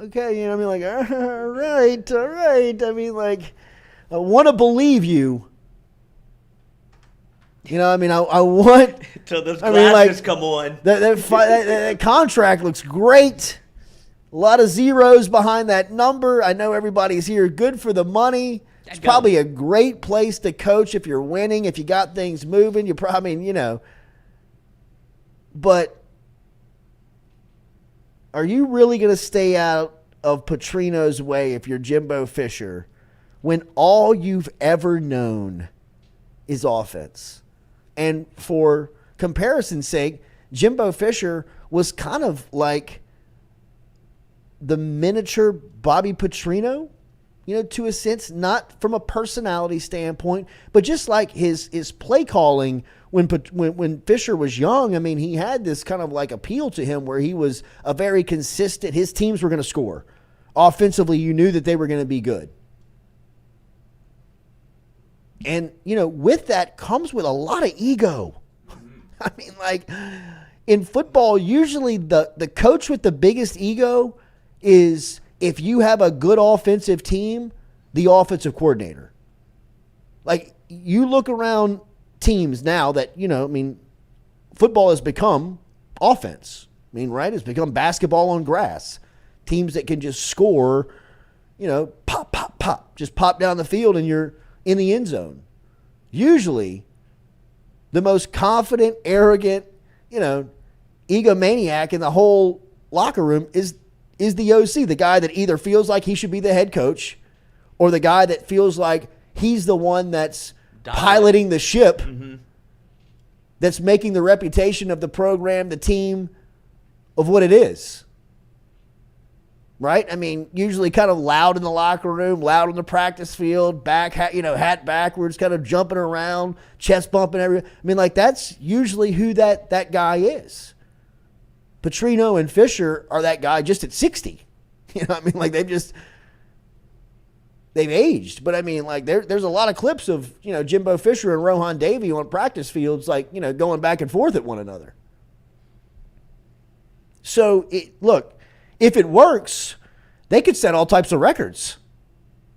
A: Okay, all right. I mean, I want to believe you. I want.
F: Till those glasses come on.
A: That contract looks great. A lot of zeros behind that number. I know everybody's here good for the money. It's probably a great place to coach if you're winning, if you got things moving. You probably, But are you really going to stay out of Petrino's way if you're Jimbo Fisher when all you've ever known is offense? And for comparison's sake, Jimbo Fisher was kind of like the miniature Bobby Petrino, to a sense, not from a personality standpoint, but just like his play calling when Fisher was young. I mean, he had this kind of like appeal to him where he was a very consistent. His teams were going to score. Offensively, you knew that they were going to be good. And, with that comes with a lot of ego. I mean, in football, usually the coach with the biggest ego is, if you have a good offensive team, the offensive coordinator. You look around teams now that, football has become offense. Right? It's become basketball on grass. Teams that can just score, pop, pop, pop. Just pop down the field and you're in the end zone. Usually, the most confident, arrogant, egomaniac in the whole locker room is the OC, the guy that either feels like he should be the head coach or the guy that feels like he's the one that's piloting the ship, that's making the reputation of the program, the team, of what it is. Right? I mean, usually kind of loud in the locker room, loud on the practice field, hat backwards, kind of jumping around, chest bumping everything. I mean, that's usually who that guy is. Petrino and Fisher are that guy just at 60. They've aged. But there's a lot of clips of, Jimbo Fisher and Rohan Davey on practice fields, going back and forth at one another. So, look, if it works, they could set all types of records.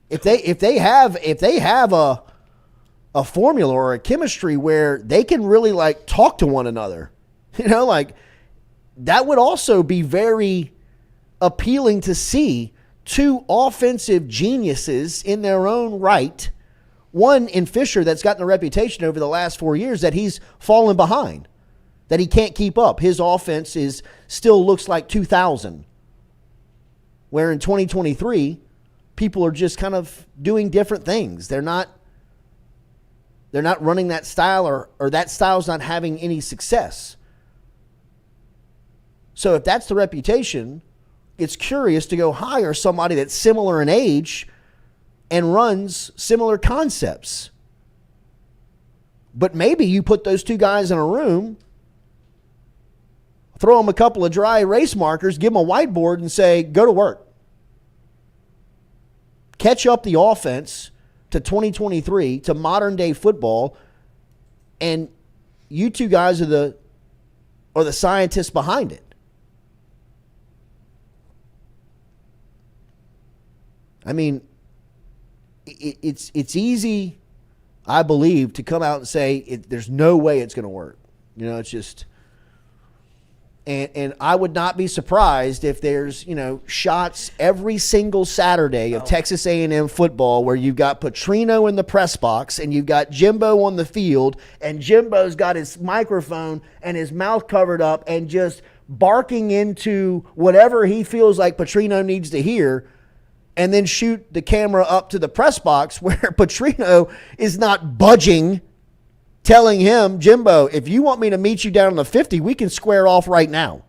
A: If they have a formula or a chemistry where they can really talk to one another, that would also be very appealing to see. Two offensive geniuses in their own right. One in Fisher that's gotten a reputation over the last 4 years that he's fallen behind, that he can't keep up. His offense still looks like 2000. Where in 2023, people are just kind of doing different things. They're not running that style or that style's not having any success. So if that's the reputation, it's curious to go hire somebody that's similar in age and runs similar concepts. But maybe you put those two guys in a room, throw them a couple of dry erase markers, give them a whiteboard and say, go to work. Catch up the offense to 2023, to modern day football, and you two guys are the scientists behind it. I mean, it's easy, I believe, to come out and say there's no way it's going to work. It's just, and I would not be surprised if there's shots every single Saturday of Texas A&M football where you've got Petrino in the press box and you've got Jimbo on the field, and Jimbo's got his microphone and his mouth covered up and just barking into whatever he feels like Petrino needs to hear. And then shoot the camera up to the press box where Petrino is not budging, telling him, Jimbo, if you want me to meet you down on the 50, we can square off right now.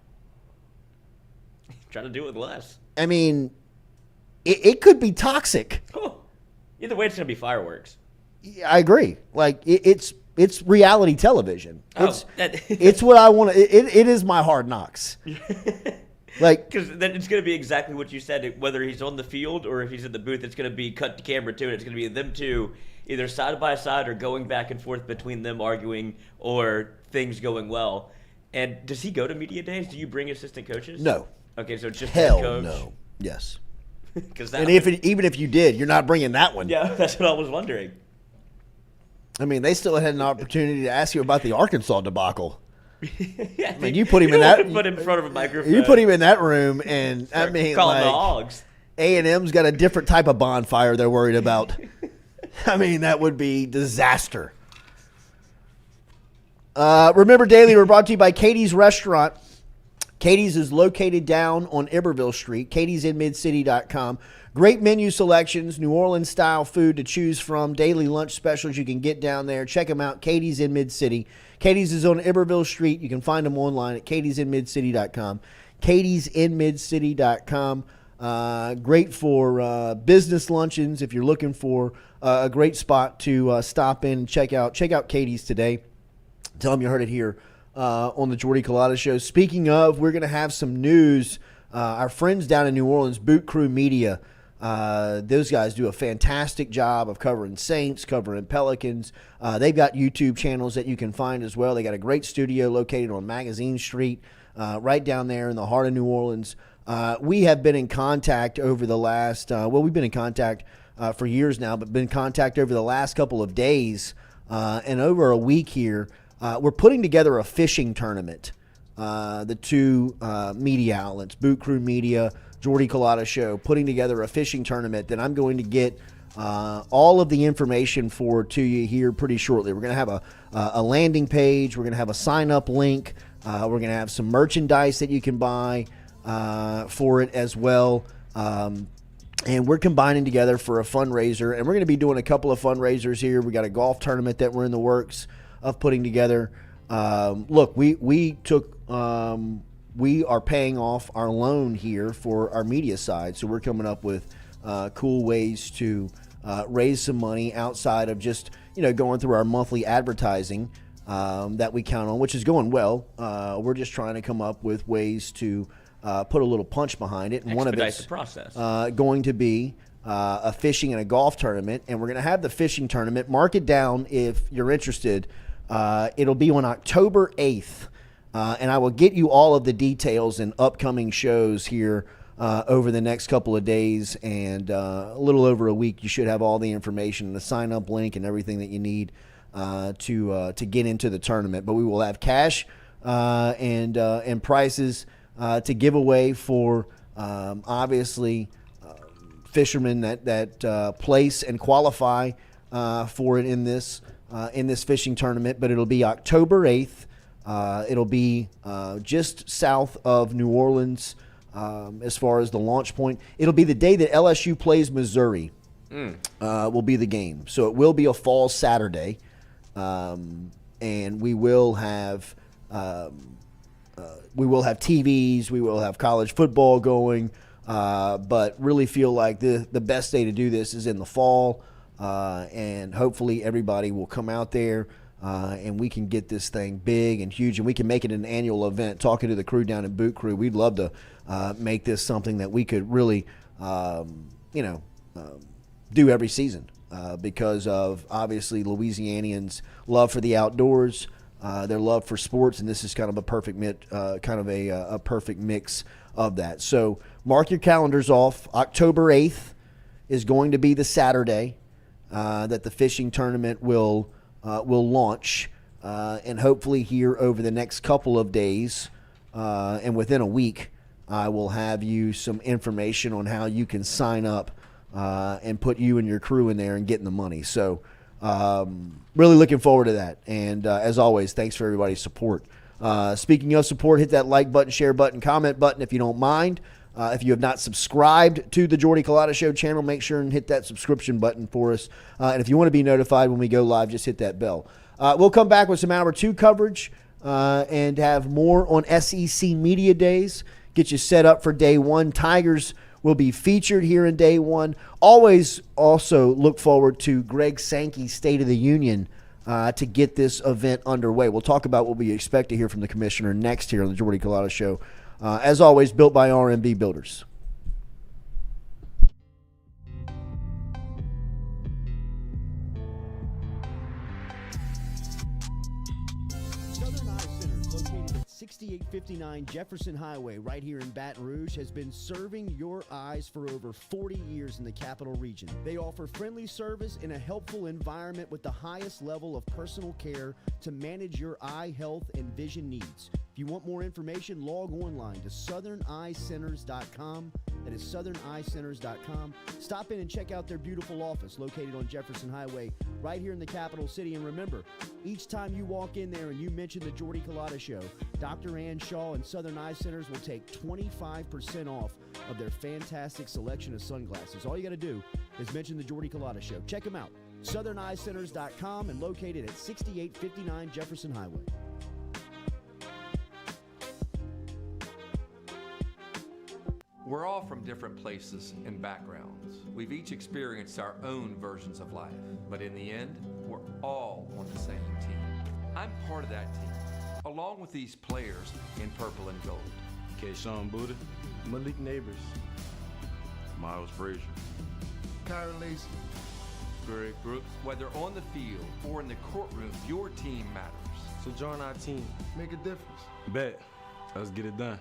F: Trying to do it with less.
A: I mean, it could be toxic.
F: Oh, either way, it's going to be fireworks.
A: I agree. It's reality television.
F: Oh,
A: it's what I want to. It is my Hard Knocks. Like,
F: Because then it's going to be exactly what you said. Whether he's on the field or if he's in the booth, it's going to be cut to camera too, and it's going to be them two either side by side or going back and forth between them arguing or things going well. And does he go to media days? Do you bring assistant coaches?
A: no.
F: Okay, so it's just
A: Hell
F: head coach.
A: no. Yes.
F: Because
A: And even if you did, you're not bringing that one.
F: yeah, that's what I was wondering.
A: I mean, they still had an opportunity to ask you about the Arkansas debacle.
F: Yeah,
A: I mean, you put him in that.
F: Put him in front of a microphone.
A: You put him in that room, and I mean,
F: calling
A: like,
F: the hogs.
A: A&M's got a different type of bonfire they're worried about. I mean, that would be disaster. Remember, Daily, we're brought to you by Katie's Restaurant. Katie's is located down on Iberville Street, katie'sinmidcity.com. Great menu selections, New Orleans-style food to choose from, daily lunch specials you can get down there. Check them out, Katie's in Mid-City. Katie's is on Iberville Street. You can find them online at katie'sinmidcity.com. katie'sinmidcity.com. Great for business luncheons if you're looking for a great spot to stop in and check out. Check out Katie's today. Tell them you heard it here on the Jordy Culotta Show. Speaking of, we're going to have some news. Our friends down in New Orleans, Boot Crew Media, those guys do a fantastic job of covering Saints, covering Pelicans. They've got YouTube channels that you can find as well. They got a great studio located on Magazine Street, right down there in the heart of New Orleans. We have been in contact over the last, we've been in contact for years now, but been in contact over the last couple of days and over a week here. We're putting together a fishing tournament. The two media outlets, Boot Crew Media, Jordy Culotta Show, putting together a fishing tournament that I'm going to get all of the information for to you here pretty shortly. We're going to have a landing page. We're going to have a sign-up link. We're going to have some merchandise that you can buy for it as well. And we're combining together for a fundraiser. And we're going to be doing a couple of fundraisers here. We got a golf tournament that we're in the works of putting together. Look, we are paying off our loan here for our media side, so we're coming up with cool ways to raise some money outside of just going through our monthly advertising that we count on, which is going well. We're just trying to come up with ways to put a little punch behind it, and one of it's
F: the process.
A: Going to be a fishing and a golf tournament, and we're going to have the fishing tournament. Mark it down if you're interested. It'll be on October 8th, and I will get you all of the details and upcoming shows here over the next couple of days, and a little over a week. You should have all the information, the sign-up link, and everything that you need to get into the tournament. But we will have cash and prizes to give away for obviously fishermen that place and qualify for it in this fishing tournament. But it'll be October 8th. It'll be just south of New Orleans as far as the launch point. It'll be the day that LSU plays Missouri. Will be the game. So it will be a fall Saturday, and we will have TVs. We will have college football going, but really feel like the best day to do this is in the fall, and hopefully everybody will come out there, and we can get this thing big and huge, and we can make it an annual event. Talking to the crew down at Boot Crew, we'd love to make this something that we could really, do every season because of obviously Louisianians' love for the outdoors, their love for sports, and this is kind of a perfect a perfect mix of that. So mark your calendars off. October 8th is going to be the Saturday that the fishing tournament will launch, and hopefully here over the next couple of days and within a week, I will have you some information on how you can sign up and put you and your crew in there and get in the money. So really looking forward to that. And as always, thanks for everybody's support. Speaking of support, hit that like button, share button, comment button if you don't mind. If you have not subscribed to the Jordy Culotta Show channel, make sure and hit that subscription button for us. And if you want to be notified when we go live, just hit that bell. We'll come back with some Hour 2 coverage and have more on SEC Media Days. Get you set up for day one. Tigers will be featured here in day one. Always also look forward to Greg Sankey's State of the Union to get this event underway. We'll talk about what we expect to hear from the commissioner next here on the Jordy Culotta Show As always, built by RMB Builders. Southern Eye Center, located at 6859 Jefferson Highway right here in Baton Rouge, has been serving your eyes for over 40 years in the Capital Region. They offer friendly service in a helpful environment with the highest level of personal care to manage your eye health and vision needs. If you want more information, log online to southerneyecenters.com. That is southerneyecenters.com. Stop in and check out their beautiful office located on Jefferson Highway right here in the capital city. And remember, each time you walk in there and you mention the Jordy Culotta Show, Dr. Ann Shaw and Southern Eye Centers will take 25% off of their fantastic selection of sunglasses. All you got to do is mention the Jordy Culotta Show. Check them out. southerneyecenters.com and located at 6859 Jefferson Highway.
E: We're all from different places and backgrounds. We've each experienced our own versions of life, but in the end, we're all on the same team. I'm part of that team, along with these players in purple and gold.
G: Kayshawn Buddha, Malik Neighbors, Miles Frazier,
D: Kyron Lacy,
G: Greg Brooks.
E: Whether on the field or in the courtroom, your team matters.
G: So join our team.
D: make a difference.
G: Bet. Let's get it done.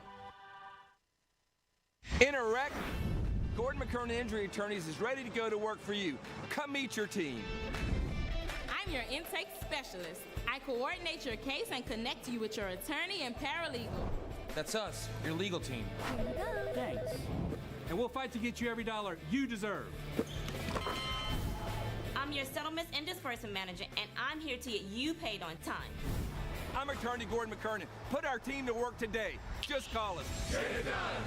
E: In a wreck, Gordon McKernan Injury Attorneys is ready to go to work for you. Come meet your team.
H: I'm your intake specialist. I coordinate your case and connect you with your attorney and paralegal.
I: That's us, your legal team.
H: Thanks.
I: And we'll fight to get you every dollar you deserve.
H: I'm your settlements and disbursement manager, and I'm here to get you paid on time.
E: I'm attorney Gordon McKernan. Put our team to work today. Just call us. Get it done.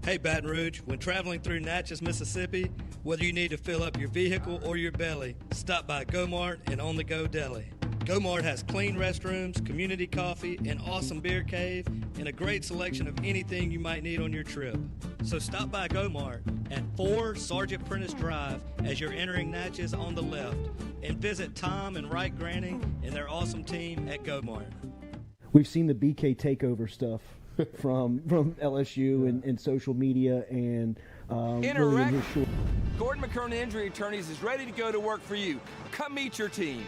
J: Hey Baton Rouge, when traveling through Natchez, Mississippi, whether you need to fill up your vehicle or your belly, stop by Go-Mart and On The Go Deli. Go-Mart has clean restrooms, community coffee, an awesome beer cave, and a great selection of anything you might need on your trip. So stop by Go-Mart at 4 Sergeant Prentice Drive as you're entering Natchez on the left, and visit Tom and Wright Granning and their awesome team at Go-Mart.
A: We've seen the BK takeover stuff from LSU and social media and really in his short.
E: Gordon McKernan Injury Attorneys is ready to go to work for you. Come meet your team.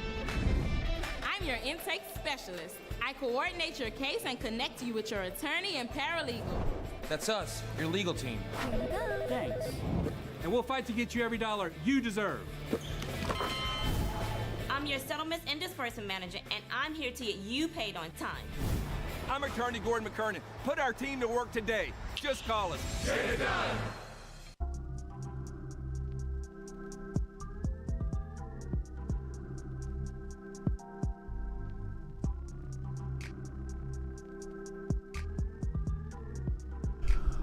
H: I'm your intake specialist. I coordinate your case and connect you with your attorney and paralegal.
I: That's us, your legal team.
H: Thanks.
I: And we'll fight to get you every dollar you deserve.
H: I'm your settlements and disbursement manager, and I'm here to get you paid on time.
E: I'm attorney Gordon McKernan. Put our team to work today. Just call us. Get it done.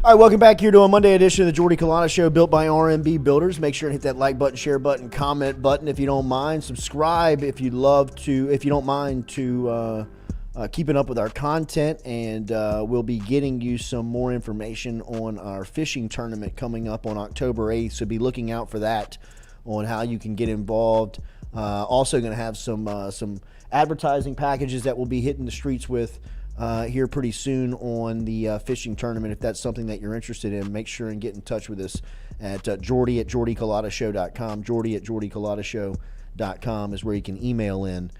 A: All right, welcome back here to a Monday edition of the Jordy Culotta Show, built by RMB Builders. Make sure and hit that like button, share button, comment button if you don't mind. Subscribe if you'd love to, if you don't mind to keeping up with our content, and we'll be getting you some more information on our fishing tournament coming up on October 8th, so be looking out for that on how you can get involved. Also going to have some advertising packages that we'll be hitting the streets with here pretty soon on the fishing tournament. If that's something that you're interested in, make sure and get in touch with us at Jordy at jordyculotta.show.com. Jordy at jordyculotta.show.com is where you can email in.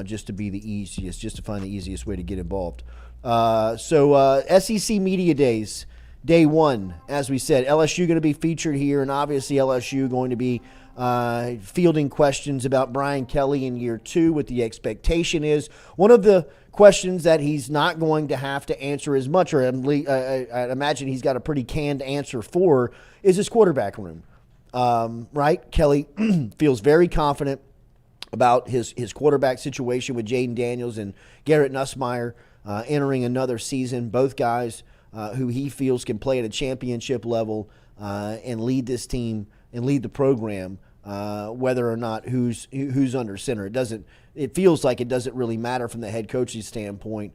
A: Just to be the easiest, just to find the easiest way to get involved. So SEC Media Days, day one, as we said, LSU going to be featured here, and obviously LSU going to be fielding questions about Brian Kelly in year two, what the expectation is. One of the questions that he's not going to have to answer as much, or I imagine he's got a pretty canned answer for, is his quarterback room. Right? Kelly feels very confident about his quarterback situation with Jaden Daniels and Garrett Nussmeier entering another season. Both guys who he feels can play at a championship level and lead this team and lead the program whether or not who's under center. It feels like it doesn't really matter from the head coaching standpoint.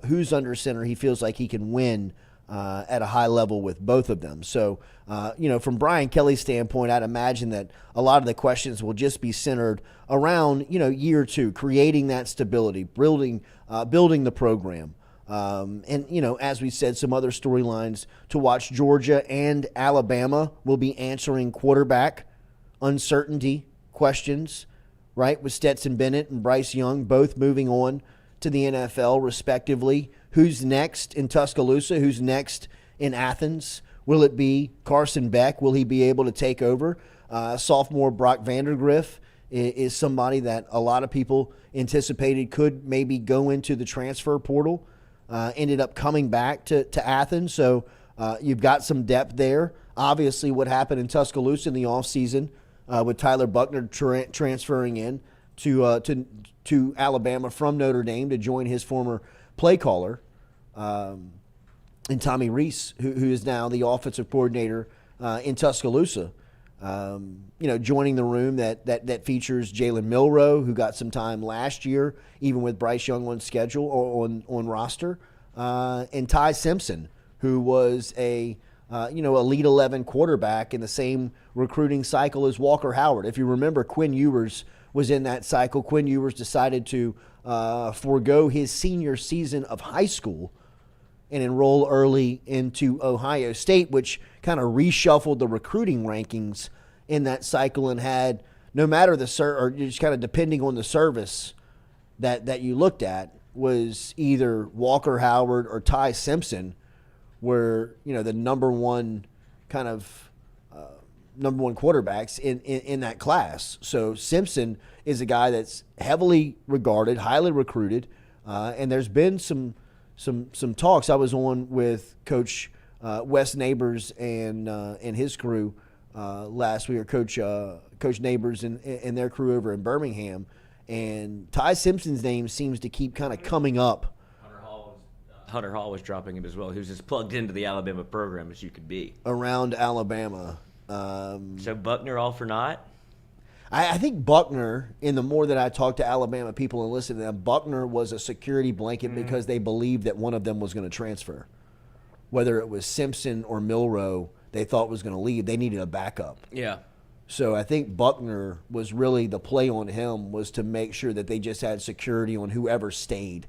A: Who's under center, he feels like he can win at a high level with both of them. So, from Brian Kelly's standpoint, I'd imagine that a lot of the questions will just be centered around, year two, creating that stability, building the program. As we said, some other storylines to watch. Georgia and Alabama will be answering quarterback uncertainty questions, right, with Stetson Bennett and Bryce Young both moving on to the NFL respectively. Who's next in Tuscaloosa? Who's next in Athens? Will it be Carson Beck? Will he be able to take over? Sophomore Brock Vandergriff is somebody that a lot of people anticipated could maybe go into the transfer portal. Ended up coming back to Athens. So you've got some depth there. Obviously what happened in Tuscaloosa in the offseason with Tyler Buckner transferring in to Alabama from Notre Dame to join his former play caller, and Tommy Rees, who is now the offensive coordinator in Tuscaloosa. Joining the room that features Jalen Milroe, who got some time last year, even with Bryce Young on schedule or on roster, and Ty Simpson, who was a Elite 11 quarterback in the same recruiting cycle as Walker Howard. If you remember, Quinn Ewers was in that cycle. Quinn Ewers decided to forego his senior season of high school and enroll early into Ohio State, which kind of reshuffled the recruiting rankings in that cycle and had, no matter or just kind of depending on the service that you looked at, was either Walker Howard or Ty Simpson were, the number one quarterbacks in that class. So Simpson is a guy that's heavily regarded, highly recruited, and there's been some talks. I was on with Coach Wes Neighbors and his crew last week, or Coach Neighbors and their crew over in Birmingham, and Ty Simpson's name seems to keep kind of coming up.
F: Hunter Hall was dropping him as well. He was as plugged into the Alabama program as you could be.
A: Around Alabama.
F: So Buckner all for naught?
A: I think Buckner, in the more that I talked to Alabama people and listened to them, Buckner was a security blanket because they believed that one of them was going to transfer. Whether it was Simpson or Milroe, they thought was going to leave. They needed a backup.
F: Yeah.
A: So I think Buckner was really the play on him, was to make sure that they just had security on whoever stayed,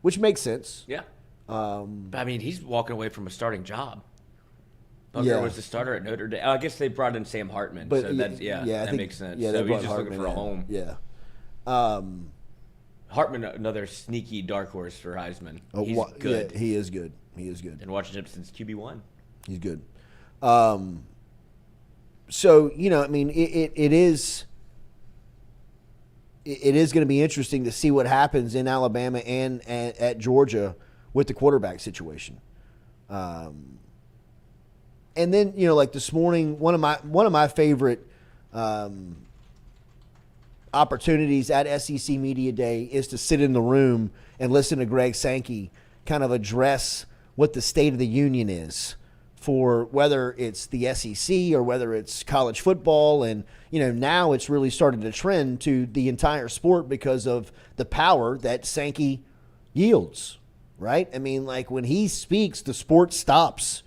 A: which makes sense.
F: Yeah. But I mean, he's walking away from a starting job. Buckner was the starter at Notre Dame. I guess they brought in Sam Hartman,
A: but
F: so that makes sense.
A: Yeah,
F: so he's just
A: Hartman
F: looking for a home.
A: Yeah.
F: Hartman, another sneaky dark horse for Heisman. He's good.
A: Yeah, he is good. He is good.
F: And watching him since QB1.
A: He's good. So, I mean, it is going to be interesting to see what happens in Alabama and at Georgia with the quarterback situation. And then, like this morning, one of my favorite opportunities at SEC Media Day is to sit in the room and listen to Greg Sankey kind of address what the state of the union is for whether it's the SEC or whether it's college football. And, now it's really started to trend to the entire sport because of the power that Sankey yields, right? I mean, like when he speaks, the sport stops.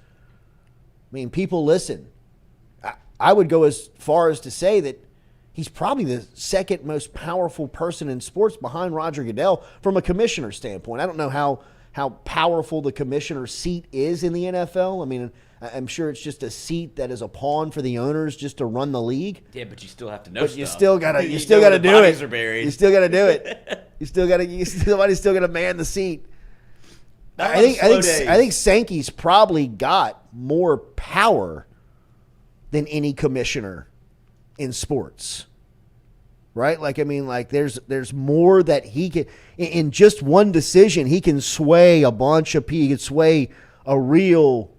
A: I mean, people listen. I would go as far as to say that he's probably the second most powerful person in sports behind Roger Goodell from a commissioner standpoint. I don't know how powerful the commissioner seat is in the NFL. I mean, I'm sure it's just a seat that is a pawn for the owners just to run the league.
F: Yeah, but you still have to know
A: But
F: stuff.
A: you still gotta do it.
F: You
A: still gotta do it. Somebody's still gotta man the seat. I think Sankey's probably got more power than any commissioner in sports. Right? Like, I mean, like there's more that he can, in just one decision, he can sway a bunch of people. He can sway a real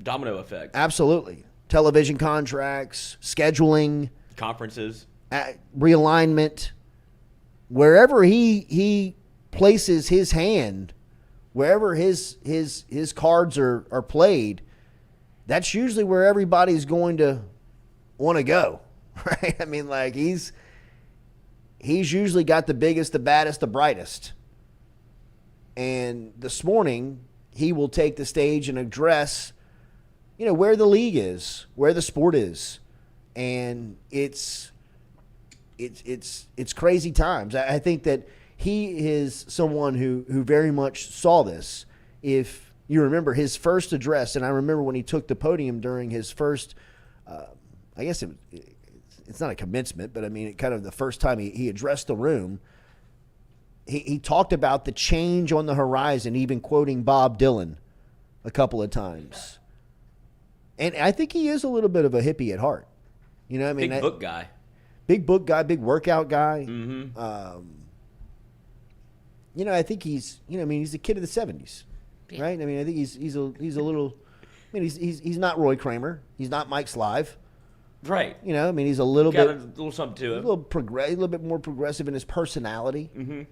F: domino effect.
A: Absolutely. Television contracts, scheduling,
F: conferences,
A: realignment. Wherever he places his hand, wherever his cards are played, that's usually where everybody's going to want to go. right? I mean, like, he's usually got the biggest, the baddest, the brightest. And this morning, he will take the stage and address, where the league is, where the sport is. And it's crazy times. I think that he is someone who very much saw this. If you remember his first address, and I remember when he took the podium during his first, I guess it's not a commencement, but I mean, kind of the first time he addressed the room, he talked about the change on the horizon, even quoting Bob Dylan a couple of times. And I think he is a little bit of a hippie at heart.
F: Big book guy.
A: Big book guy, big workout guy.
F: Mm-hmm.
A: I think he's, he's a kid of the 70s, right? I mean, I think he's a little, he's not Roy Kramer. He's not Mike Slive.
F: Right.
A: He's a little
F: Got
A: bit,
F: a little something to him.
A: a little bit more progressive in his personality.
F: Mm-hmm.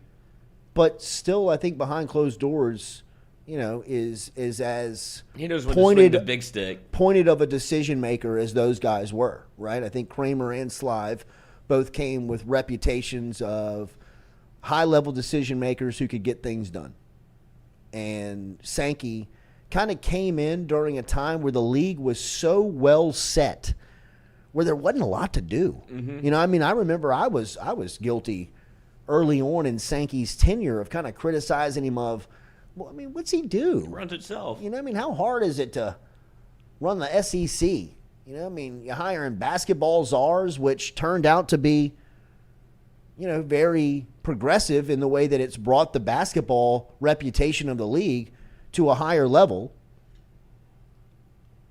A: But still, I think behind closed doors, is as
F: he knows when to swing the big stick.
A: Pointed of a decision maker as those guys were, right? I think Kramer and Slive both came with reputations of high-level decision makers who could get things done. And Sankey kind of came in during a time where the league was so well set, where there wasn't a lot to do.
F: Mm-hmm.
A: I remember I was guilty early on in Sankey's tenure of kind of criticizing him of, what's he do?
F: It runs itself.
A: How hard is it to run the SEC? You hiring basketball czars, which turned out to be, very progressive in the way that it's brought the basketball reputation of the league to a higher level.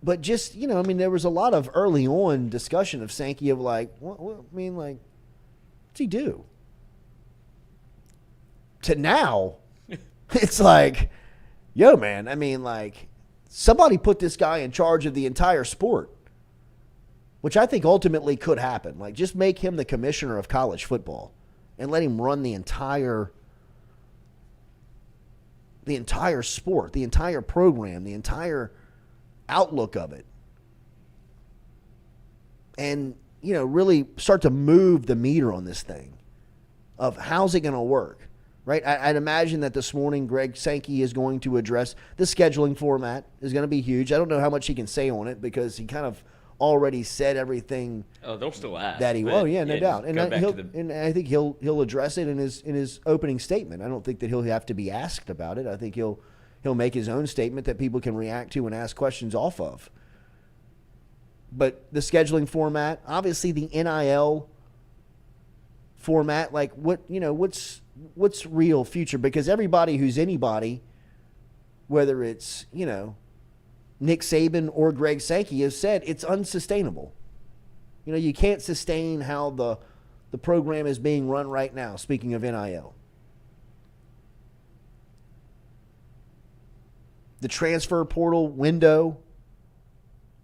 A: But just, there was a lot of early on discussion of Sankey of like, what's he do? To now, it's like, yo, man, somebody put this guy in charge of the entire sport, which I think ultimately could happen. Like, just make him the commissioner of college football and let him run the entire sport, the entire program, the entire outlook of it. And, really start to move the meter on this thing of how's it going to work. Right, I'd imagine that this morning Greg Sankey is going to address the scheduling format is going to be huge. I don't know how much he can say on it because he kind of already said everything.
F: Oh, they'll still ask.
A: That he will, no doubt, and
F: I
A: think he'll address it in his opening statement. I don't think that he'll have to be asked about it. I think he'll make his own statement that people can react to and ask questions off of. But the scheduling format, obviously the NIL format, like what's real future? Because everybody who's anybody, whether it's, Nick Saban or Greg Sankey, has said it's unsustainable. You can't sustain how the program is being run right now, speaking of NIL. The transfer portal window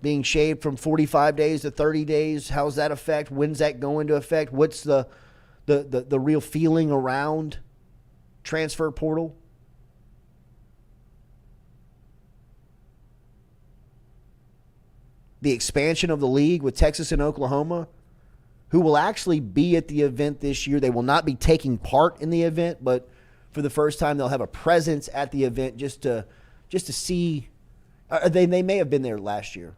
A: being shaved from 45 days to 30 days, how's that affect? When's that go into effect? What's the real feeling around transfer portal? The expansion of the league with Texas and Oklahoma, who will actually be at the event this year. They will not be taking part in the event, but for the first time they'll have a presence at the event just to see. They may have been there last year,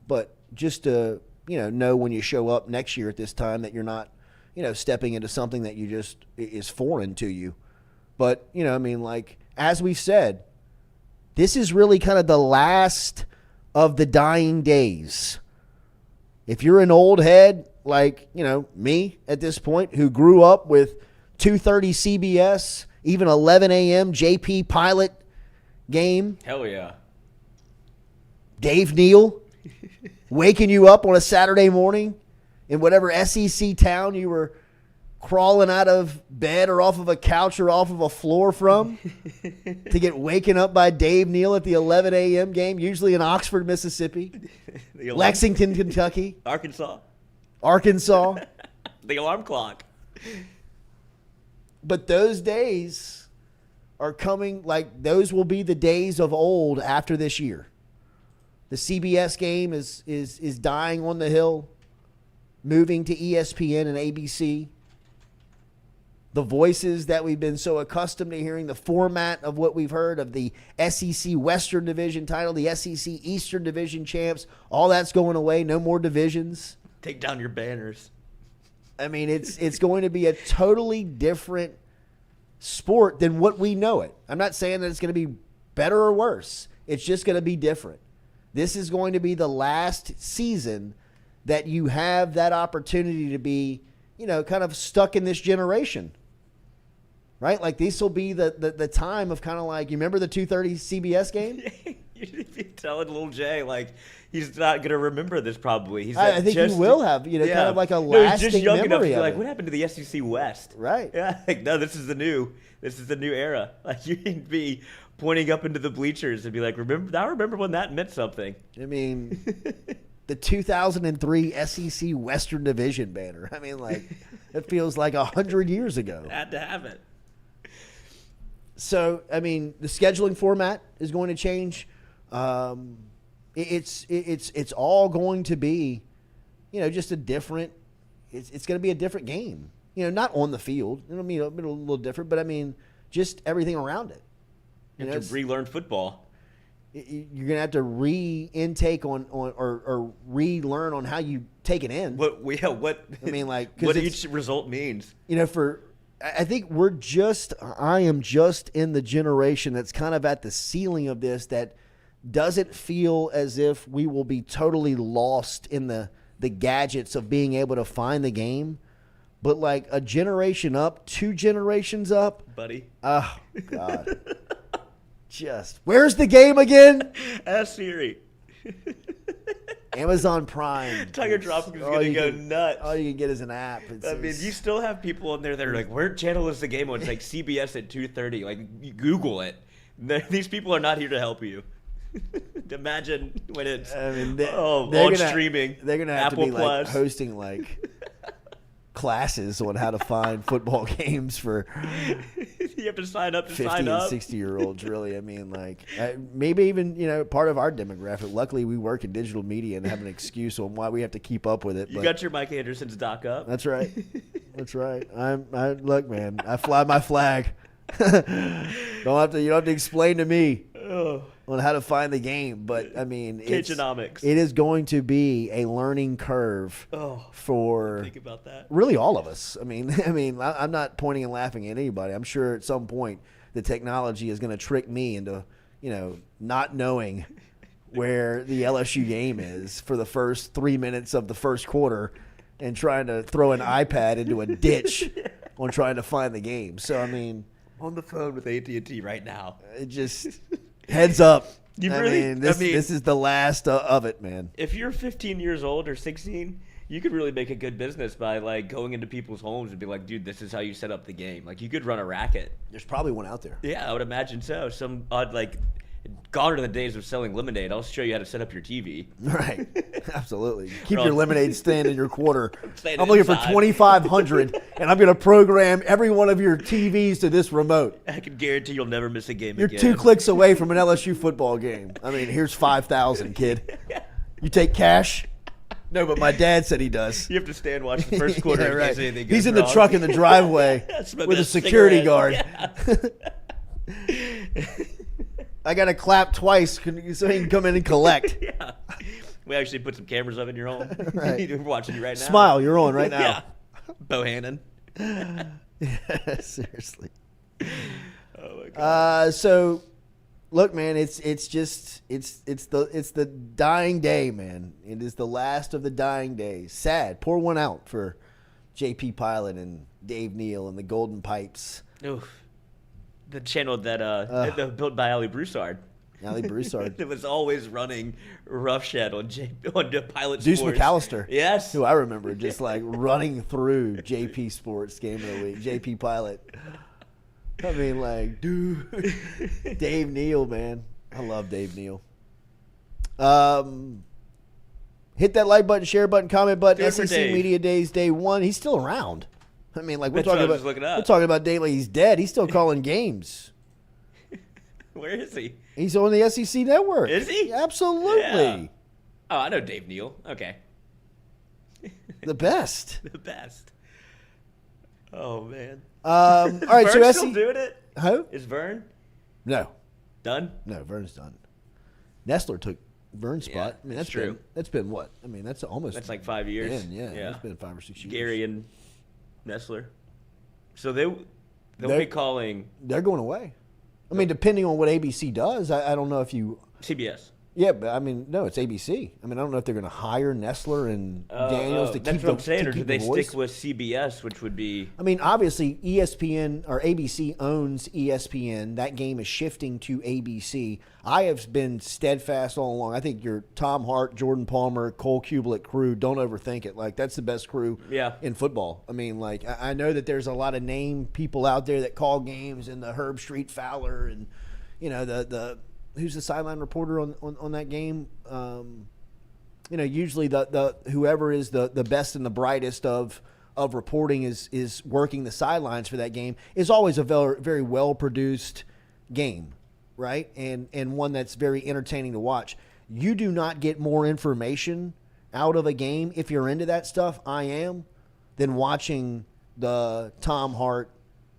A: but just to know when you show up next year at this time that you're not stepping into something that you just is foreign to you. But, as we've said, this is really kind of the last of the dying days. If you're an old head like, me at this point, who grew up with 2:30 CBS, even 11 a.m. JP Pilot game.
F: Hell yeah.
A: Dave Neal waking you up on a Saturday morning in whatever SEC town you were crawling out of bed or off of a couch or off of a floor from to get waken up by Dave Neal at the 11 a.m. game, usually in Oxford, Mississippi, Lexington, Kentucky,
F: Arkansas,
A: the
F: alarm clock.
A: But those days are coming, like those will be the days of old after this year. The CBS game is dying on the hill. moving to ESPN and ABC. The voices that we've been so accustomed to hearing, the format of what we've heard of the SEC Western Division title, the SEC Eastern Division champs, all that's going away. No more divisions.
F: Take down your banners.
A: I mean, it's going to be a totally different sport than what we know it. I'm not saying that it's going to be better or worse. It's just going to be different. This is going to be the last season that you have that opportunity to be, kind of stuck in this generation. Right? Like, this will be the time of kind of like, you remember the 2:30 CBS game?
F: You're telling little Jay, like, he's not going to remember this probably.
A: I think he will have, kind of like a lasting
F: he's just young
A: memory
F: enough to be
A: of
F: like,
A: it.
F: what happened to the SEC West?
A: Right.
F: Yeah. Like, no, this is the new era. Like, you can be pointing up into the bleachers and be like, I remember when that meant something.
A: I mean, the 2003 SEC Western Division banner. I mean, like, it feels like 100 years ago.
F: Had to have it.
A: So, I mean, the scheduling format is going to change. It's all going to be, just a different. It's going to be a different game. Not on the field. I mean, a little different, but I mean, just everything around it.
F: You have to relearn football.
A: You're going to have to re-intake or relearn on how you take it in.
F: What
A: each
F: result means.
A: I think I am just in the generation that's kind of at the ceiling of this, that doesn't feel as if we will be totally lost in the gadgets of being able to find the game. But like a generation up, 2 generations up.
F: Buddy.
A: Oh, God. Where's the game again?
F: Ask Siri.
A: Amazon Prime.
F: Tiger Dropping is going to go nuts.
A: All you can get is an app.
F: You still have people in there that are like, where channel is the game on? It's like CBS at 2:30. Like, you Google it. These people are not here to help you. Imagine when it's streaming.
A: They're going to have
F: Apple
A: to be
F: Plus.
A: like hosting like classes on how to find football games for
F: you have to sign up
A: 50 and 60-year-olds, really. I mean, like, maybe even, part of our demographic. Luckily, we work in digital media and have an excuse on why we have to keep up with it.
F: You got your Mike Anderson's doc up.
A: That's right. That's right. Look, man, I fly my flag. You don't have to explain to me on how to find the game, but I mean, it is going to be a learning curve for
F: think about that.
A: Really all of us. I mean, I'm not pointing and laughing at anybody. I'm sure at some point the technology is going to trick me into, not knowing where the LSU game is for the first 3 minutes of the first quarter and trying to throw an iPad into a ditch on trying to find the game. So, I mean,
F: on the phone with AT&T right now.
A: It just heads up.
F: This
A: is the last of it, man.
F: If you're 15 years old or 16, you could really make a good business by like going into people's homes and be like, dude, this is how you set up the game. Like, you could run a racket.
A: There's probably one out there.
F: Yeah, I would imagine so. Some odd, like, gone are the days of selling lemonade. I'll show you how to set up your TV.
A: Right. Absolutely. Keep your lemonade stand in your quarter. I'm
F: looking
A: for $2,500, and I'm going to program every one of your TVs to this remote.
F: I can guarantee you'll never miss a game
A: You're
F: again.
A: 2 clicks away from an LSU football game. I mean, here's $5,000, kid. You take cash? No, but my dad said he does.
F: You have to stand watch the first quarter
A: Yeah,
F: in
A: right.
F: case anything goes
A: He's in the
F: wrong.
A: truck in the driveway with a security guard.
F: Yeah.
A: I got to clap twice so he can come in and collect.
F: Yeah. We actually put some cameras up in your home.
A: Right.
F: We're watching you right now.
A: Smile, you're on right now.
F: Yeah. Bohannon.
A: Yeah, seriously.
F: Oh my God.
A: So look, man, it's the dying day, man. It is the last of the dying days. Sad. Pour one out for JP Pilot and Dave Neal and the Golden Pipes.
F: Oof. The channel that built by Ali Broussard.
A: Ali Broussard.
F: It was always running roughshed on the Pilot
A: Deuce
F: Sports.
A: McAllister.
F: Yes.
A: Who I remember just like running through JP Sports Game of the Week. JP Pilot. I mean, like, dude. Dave Neal, man. I love Dave Neal. Hit that like button, share button, comment button.
F: Do it for
A: SEC
F: Dave.
A: Media Days, day 1. He's still around. I mean, like, we're
F: That's what
A: talking
F: I was looking up.
A: we're talking about Dave like he's dead. He's still calling games.
F: Where is he?
A: He's on the SEC Network.
F: Is he?
A: Absolutely.
F: Yeah. Oh, I know Dave Neal. Okay.
A: The best.
F: The best. Oh, man.
A: All right,
F: Vern
A: so
F: still doing it?
A: Who?
F: Is Vern
A: No.
F: done?
A: No, Vern's done. Nestler took Vern's spot.
F: Yeah,
A: I mean,
F: that's
A: that's
F: true.
A: That's been what? I mean, that's almost.
F: That's like 5 years.
A: Yeah, it's been 5 or 6 years.
F: Gary and Nestler. So they'll
A: They're-
F: be calling
A: They're going away. I mean, depending on what ABC does, I don't know if you.
F: CBS.
A: Yeah, but I mean, no, it's ABC. I mean, I don't know if they're going to hire Nestler and Daniels to keep
F: that's what I'm
A: the-
F: saying.
A: to
F: Or do
A: keep
F: they
A: the voice.
F: stick with CBS, which would be
A: I mean, obviously, ESPN or ABC owns ESPN. That game is shifting to ABC. I have been steadfast all along. I think your Tom Hart, Jordan Palmer, Cole Kubelik crew, don't overthink it. Like, that's the best crew in football. I mean, like, I know that there's a lot of name people out there that call games, and the Herb Street Fowler and, you know, the who's the sideline reporter on that game? You know, usually the whoever is the best and the brightest of reporting is working the sidelines for that game is always a very, very well produced game, right? And one that's very entertaining to watch. You do not get more information out of a game if you're into that stuff. I am than watching the Tom Hart,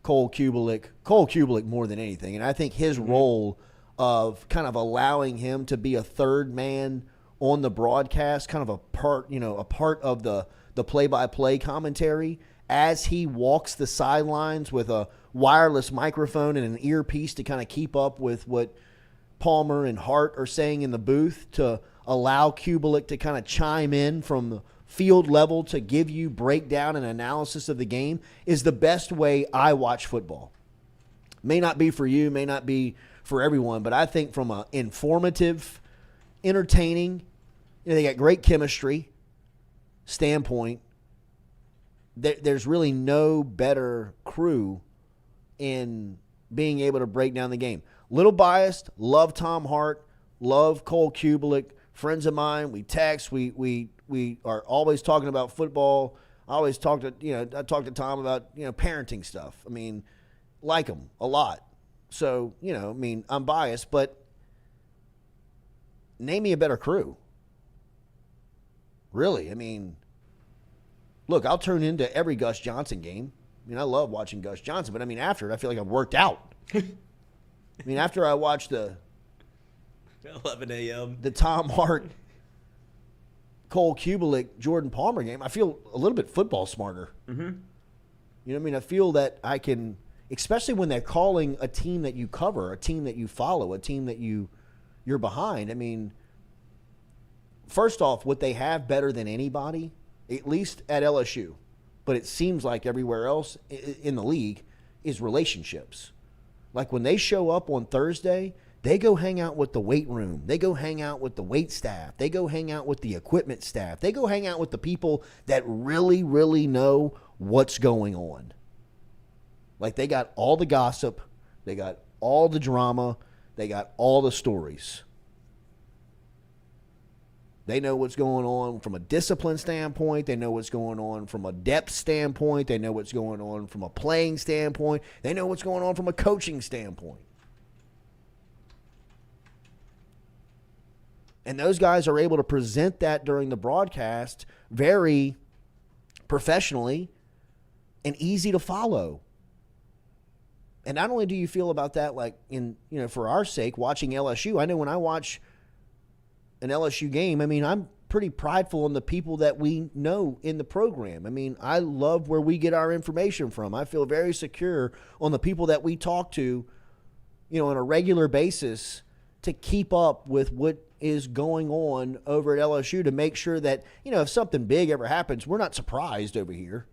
A: Cole Kubelik more than anything, and I think his role of kind of allowing him to be a third man on the broadcast, kind of a part of the play-by-play commentary as he walks the sidelines with a wireless microphone and an earpiece to kind of keep up with what Palmer and Hart are saying in the booth, to allow Kubelik to kind of chime in from the field level to give you breakdown and analysis of the game, is the best way I watch football. May not be for you, may not be for everyone, but I think from an informative, entertaining, you know, they got great chemistry standpoint, there's really no better crew in being able to break down the game. Little biased, love Tom Hart, love Cole Kubelik, friends of mine. We text, we are always talking about football. I always talk to Tom about, parenting stuff. I mean, like him a lot. So, I'm biased, but name me a better crew. Really, look, I'll tune into every Gus Johnson game. I love watching Gus Johnson, but after it, I feel like I've worked out. After I watch the
F: 11 a.m.
A: the Tom Hart, Cole Kubelik, Jordan Palmer game, I feel a little bit football smarter. Mm-hmm. I feel that I can, especially when they're calling a team that you cover, a team that you follow, a team that you're behind. First off, what they have better than anybody, at least at LSU, but it seems like everywhere else in the league, is relationships. Like when they show up on Thursday, they go hang out with the weight room. They go hang out with the weight staff. They go hang out with the equipment staff. They go hang out with the people that really, really know what's going on. Like they got all the gossip. They got all the drama. They got all the stories. They know what's going on from a discipline standpoint. They know what's going on from a depth standpoint. They know what's going on from a playing standpoint. They know what's going on from a coaching standpoint. And those guys are able to present that during the broadcast very professionally and easy to follow. And not only do you feel about that, like for our sake, watching LSU, I know when I watch an LSU game, I'm pretty prideful in the people that we know in the program. I love where we get our information from. I feel very secure on the people that we talk to, on a regular basis to keep up with what is going on over at LSU, to make sure that, if something big ever happens, we're not surprised over here,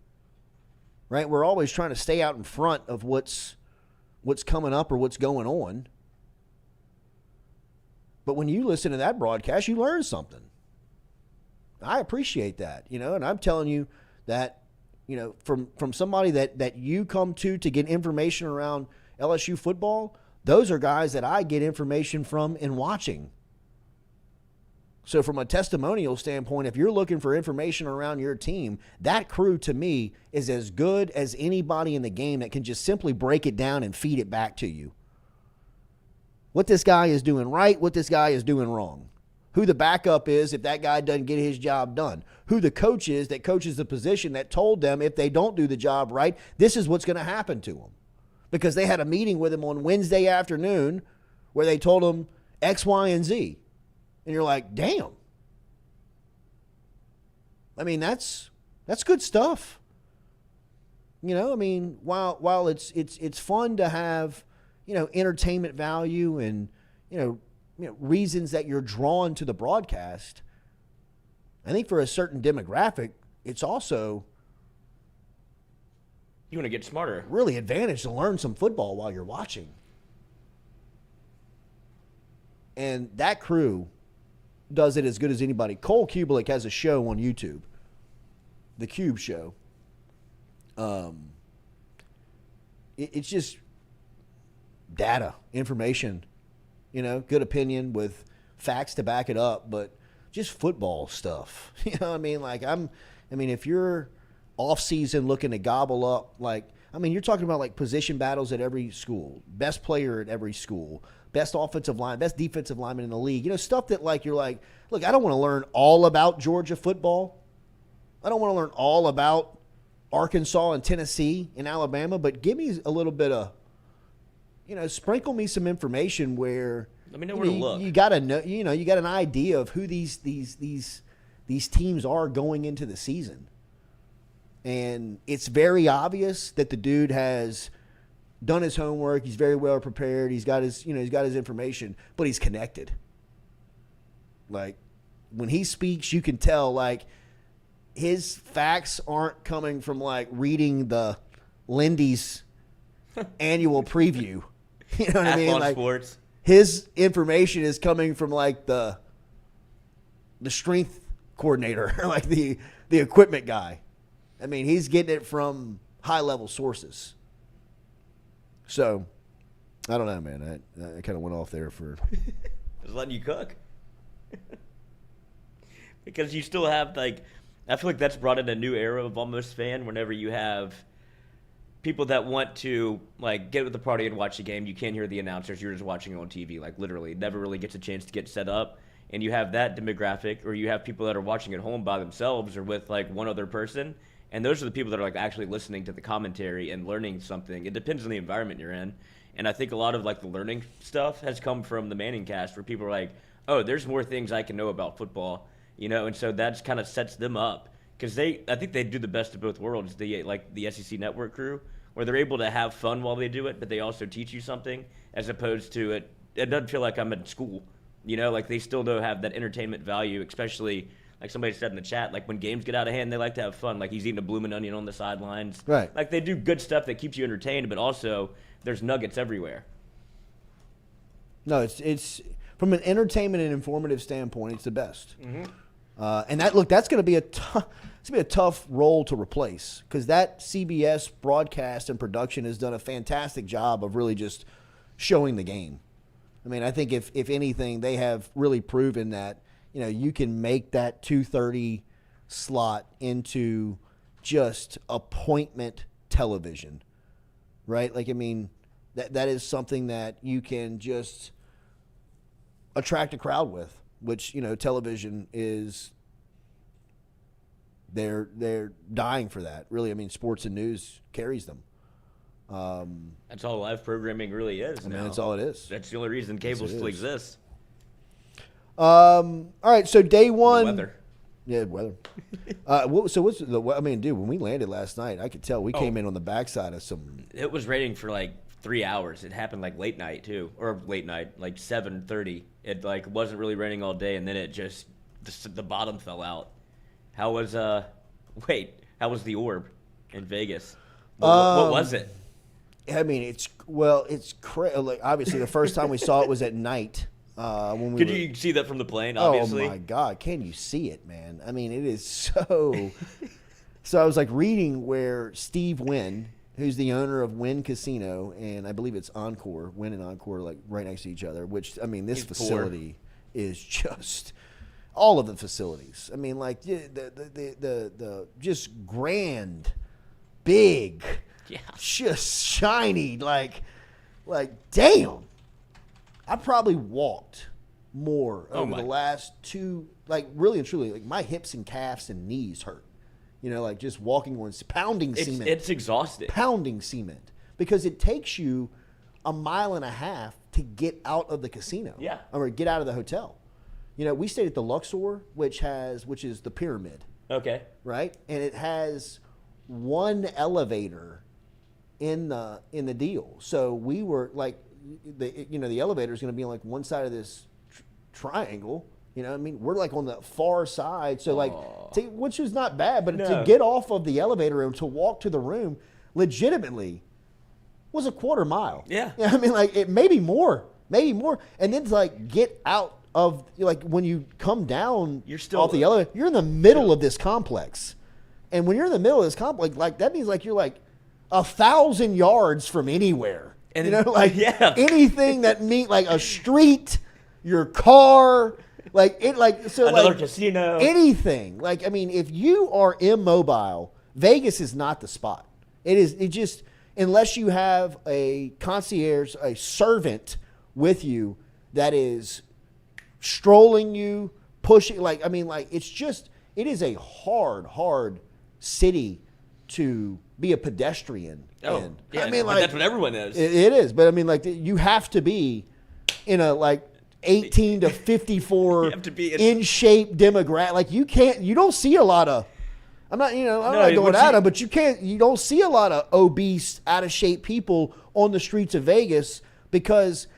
A: right? We're always trying to stay out in front of what's coming up or what's going on. But when you listen to that broadcast, you learn something. I appreciate that, and I'm telling you that, from somebody that you come to get information around LSU football, those are guys that I get information from in watching. So from a testimonial standpoint, if you're looking for information around your team, that crew to me is as good as anybody in the game that can just simply break it down and feed it back to you. What this guy is doing right, what this guy is doing wrong. who the backup is if that guy doesn't get his job done, who the coach is that coaches the position that told them if they don't do the job right, this is what's going to happen to them. Because they had a meeting with him on Wednesday afternoon where they told him X, Y, and Z. And you're like, damn. I mean, that's good stuff. You know, I mean, while it's fun to have, you know, entertainment value and, you know, reasons that you're drawn to the broadcast, I think for a certain demographic, it's also
F: You want to get smarter.
A: really advantage to learn some football while you're watching. And that crew does it as good as anybody. Cole Kubelik has a show on YouTube, The Cube Show. It's just data, information, you know, good opinion with facts to back it up, but just football stuff. You know what I mean? Like if you're off season looking to gobble up, you're talking about like position battles at every school, best player at every school, best offensive line, best defensive lineman in the league. You know, stuff that like you're like, look, I don't want to learn all about Georgia football. I don't want to learn all about Arkansas and Tennessee and Alabama, but give me a little bit of, you know, sprinkle me some information where
F: Let me know where to look.
A: You got to know, you know, you got an idea of who these teams are going into the season. And it's very obvious that the dude has done his homework. He's very well prepared. He's got his information, but he's connected. Like when he speaks, you can tell like his facts aren't coming from like reading the Lindy's annual preview. You know what I mean? Like
F: Sports.
A: His information is coming from like the strength coordinator, like the equipment guy. I mean, he's getting it from high-level sources. So, I don't know, man. I kind of went off there for...
F: Just letting you cook. Because you still have, like... I feel like that's brought in a new era of almost fan whenever you have people that want to, like, get with the party and watch the game. You can't hear the announcers. You're just watching it on TV, like, literally. Never really gets a chance to get set up. And you have that demographic, or you have people that are watching at home by themselves or with, like, one other person. And those are the people that are like actually listening to the commentary and learning something. It depends on the environment you're in. And I think a lot of like the learning stuff has come from the Manning cast where people are like, oh, there's more things I can know about football, you know? And so that kind of sets them up because I think they do the best of both worlds. The SEC network crew where they're able to have fun while they do it, but they also teach you something as opposed to it doesn't feel like I'm in school, you know, like they still do have that entertainment value, especially like somebody said in the chat, like when games get out of hand, they like to have fun. Like he's eating a blooming onion on the sidelines.
A: Right.
F: Like they do good stuff that keeps you entertained, but also there's nuggets everywhere.
A: No, it's from an entertainment and informative standpoint, it's the best.
F: Mm-hmm.
A: And that's going to be a tough role to replace because that CBS broadcast and production has done a fantastic job of really just showing the game. I mean, I think if anything, they have really proven that, you know, you can make that 2:30 slot into just appointment television, right? Like, I mean, that is something that you can just attract a crowd with, which, you know, television is, they're dying for that. Really, I mean, sports and news carries them.
F: That's all live programming really is.
A: I mean, that's all it is.
F: That's the only reason cable still exists.
A: All right, so day one.
F: The weather.
A: Yeah, weather. So what's the? I mean, dude, when we landed last night, I could tell we came in on the backside of some.
F: It was raining for like 3 hours. It happened like late night too, or late night, like 7:30. It like wasn't really raining all day, and then it just the bottom fell out. How was How was the Orb in Vegas? What was it?
A: I mean, it's crazy. Like, obviously, the first time we saw it was at night.
F: Could you see that from the plane? Obviously.
A: Oh my God, can you see it, man? I mean, it is so. So I was like reading where Steve Wynn, who's the owner of Wynn Casino, and I believe it's Encore, Wynn and Encore, like right next to each other. Which I mean, this facility is just all of the facilities. I mean, like the just grand, big, just shiny, like damn. I probably walked more over the last 2, like really and truly, like my hips and calves and knees hurt. You know, like just walking on pounding cement.
F: It's exhausting.
A: Pounding cement because it takes you a mile and a half to get out of the casino.
F: Yeah.
A: Or get out of the hotel. You know, we stayed at the Luxor, which is the pyramid.
F: Okay.
A: Right? And it has one elevator in the deal. So we were like the elevator is going to be on like one side of this triangle. You know what I mean? We're like on the far side. So like, which is not bad, but to get off of the elevator and to walk to the room legitimately was a quarter mile.
F: Yeah.
A: You know what I mean? Like it maybe more. And then to like get out of, like when you come down
F: you're still
A: off the elevator, you're in the middle of this complex. And when you're in the middle of this complex, like that means like you're like 1,000 yards from anywhere. And you know, like anything that means like a street, your car, like it, like so
F: another
A: like
F: casino,
A: anything. Like I mean, if you are immobile, Vegas is not the spot. It just unless you have a concierge, a servant with you that is strolling you, pushing. Like I mean, like it is a hard city to be a pedestrian in.
F: Yeah,
A: I mean, like
F: that's what everyone is.
A: It is, but I mean, like you have to be in a like 18 to 54
F: you have to be
A: in shape demographic. Like you don't see a lot of. I'm not going at them, but you don't see a lot of obese, out of shape people on the streets of Vegas because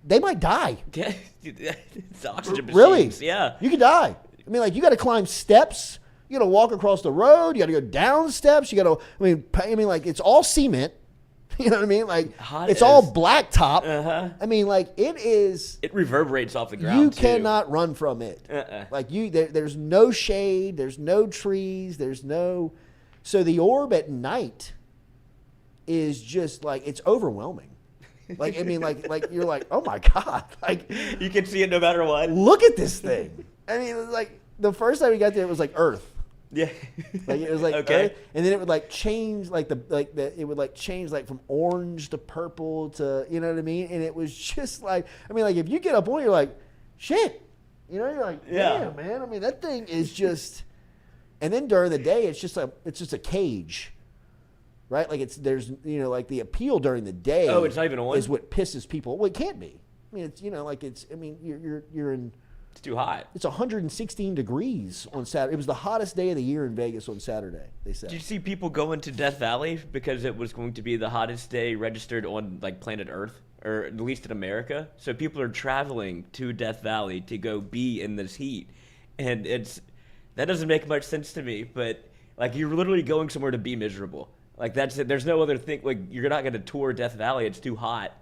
A: they might die.
F: Yeah, it's oxygen machines.
A: Really?
F: Yeah,
A: you could die. I mean, like you got to climb steps. You got to walk across the road. You got to go down steps. You got to. I mean, like it's all cement. You know what I mean? Like it's all blacktop. I mean, like it is.
F: It reverberates off the ground.
A: You cannot run from it. Like there's no shade. There's no trees. There's no. So the orb at night is just like it's overwhelming. Like I mean, like you're like, oh my god! Like
F: you can see it no matter what.
A: Look at this thing. I mean, it was like the first time we got there, it was like Earth.
F: Yeah,
A: like it was like
F: okay,
A: Earth, and then it would like change it would like change like from orange to purple to you know what I mean, and it was just like I mean like if you get up on it, you're like shit, you know, you're like damn man, I mean that thing is just, and then during the day it's just a cage, right? Like there's you know like the appeal during the day.
F: Oh, it's not even on.
A: Is what pisses people. Well, it can't be. I mean it's you know like it's I mean you're in.
F: It's too hot.
A: It's 116 degrees on Saturday. It was the hottest day of the year in Vegas on Saturday, they said.
F: Did you see people going to Death Valley because it was going to be the hottest day registered on like planet Earth, or at least in America? So people are traveling to Death Valley to go be in this heat. And that doesn't make much sense to me, but like you're literally going somewhere to be miserable. Like that's it. There's no other thing. Like you're not going to tour Death Valley. It's too hot.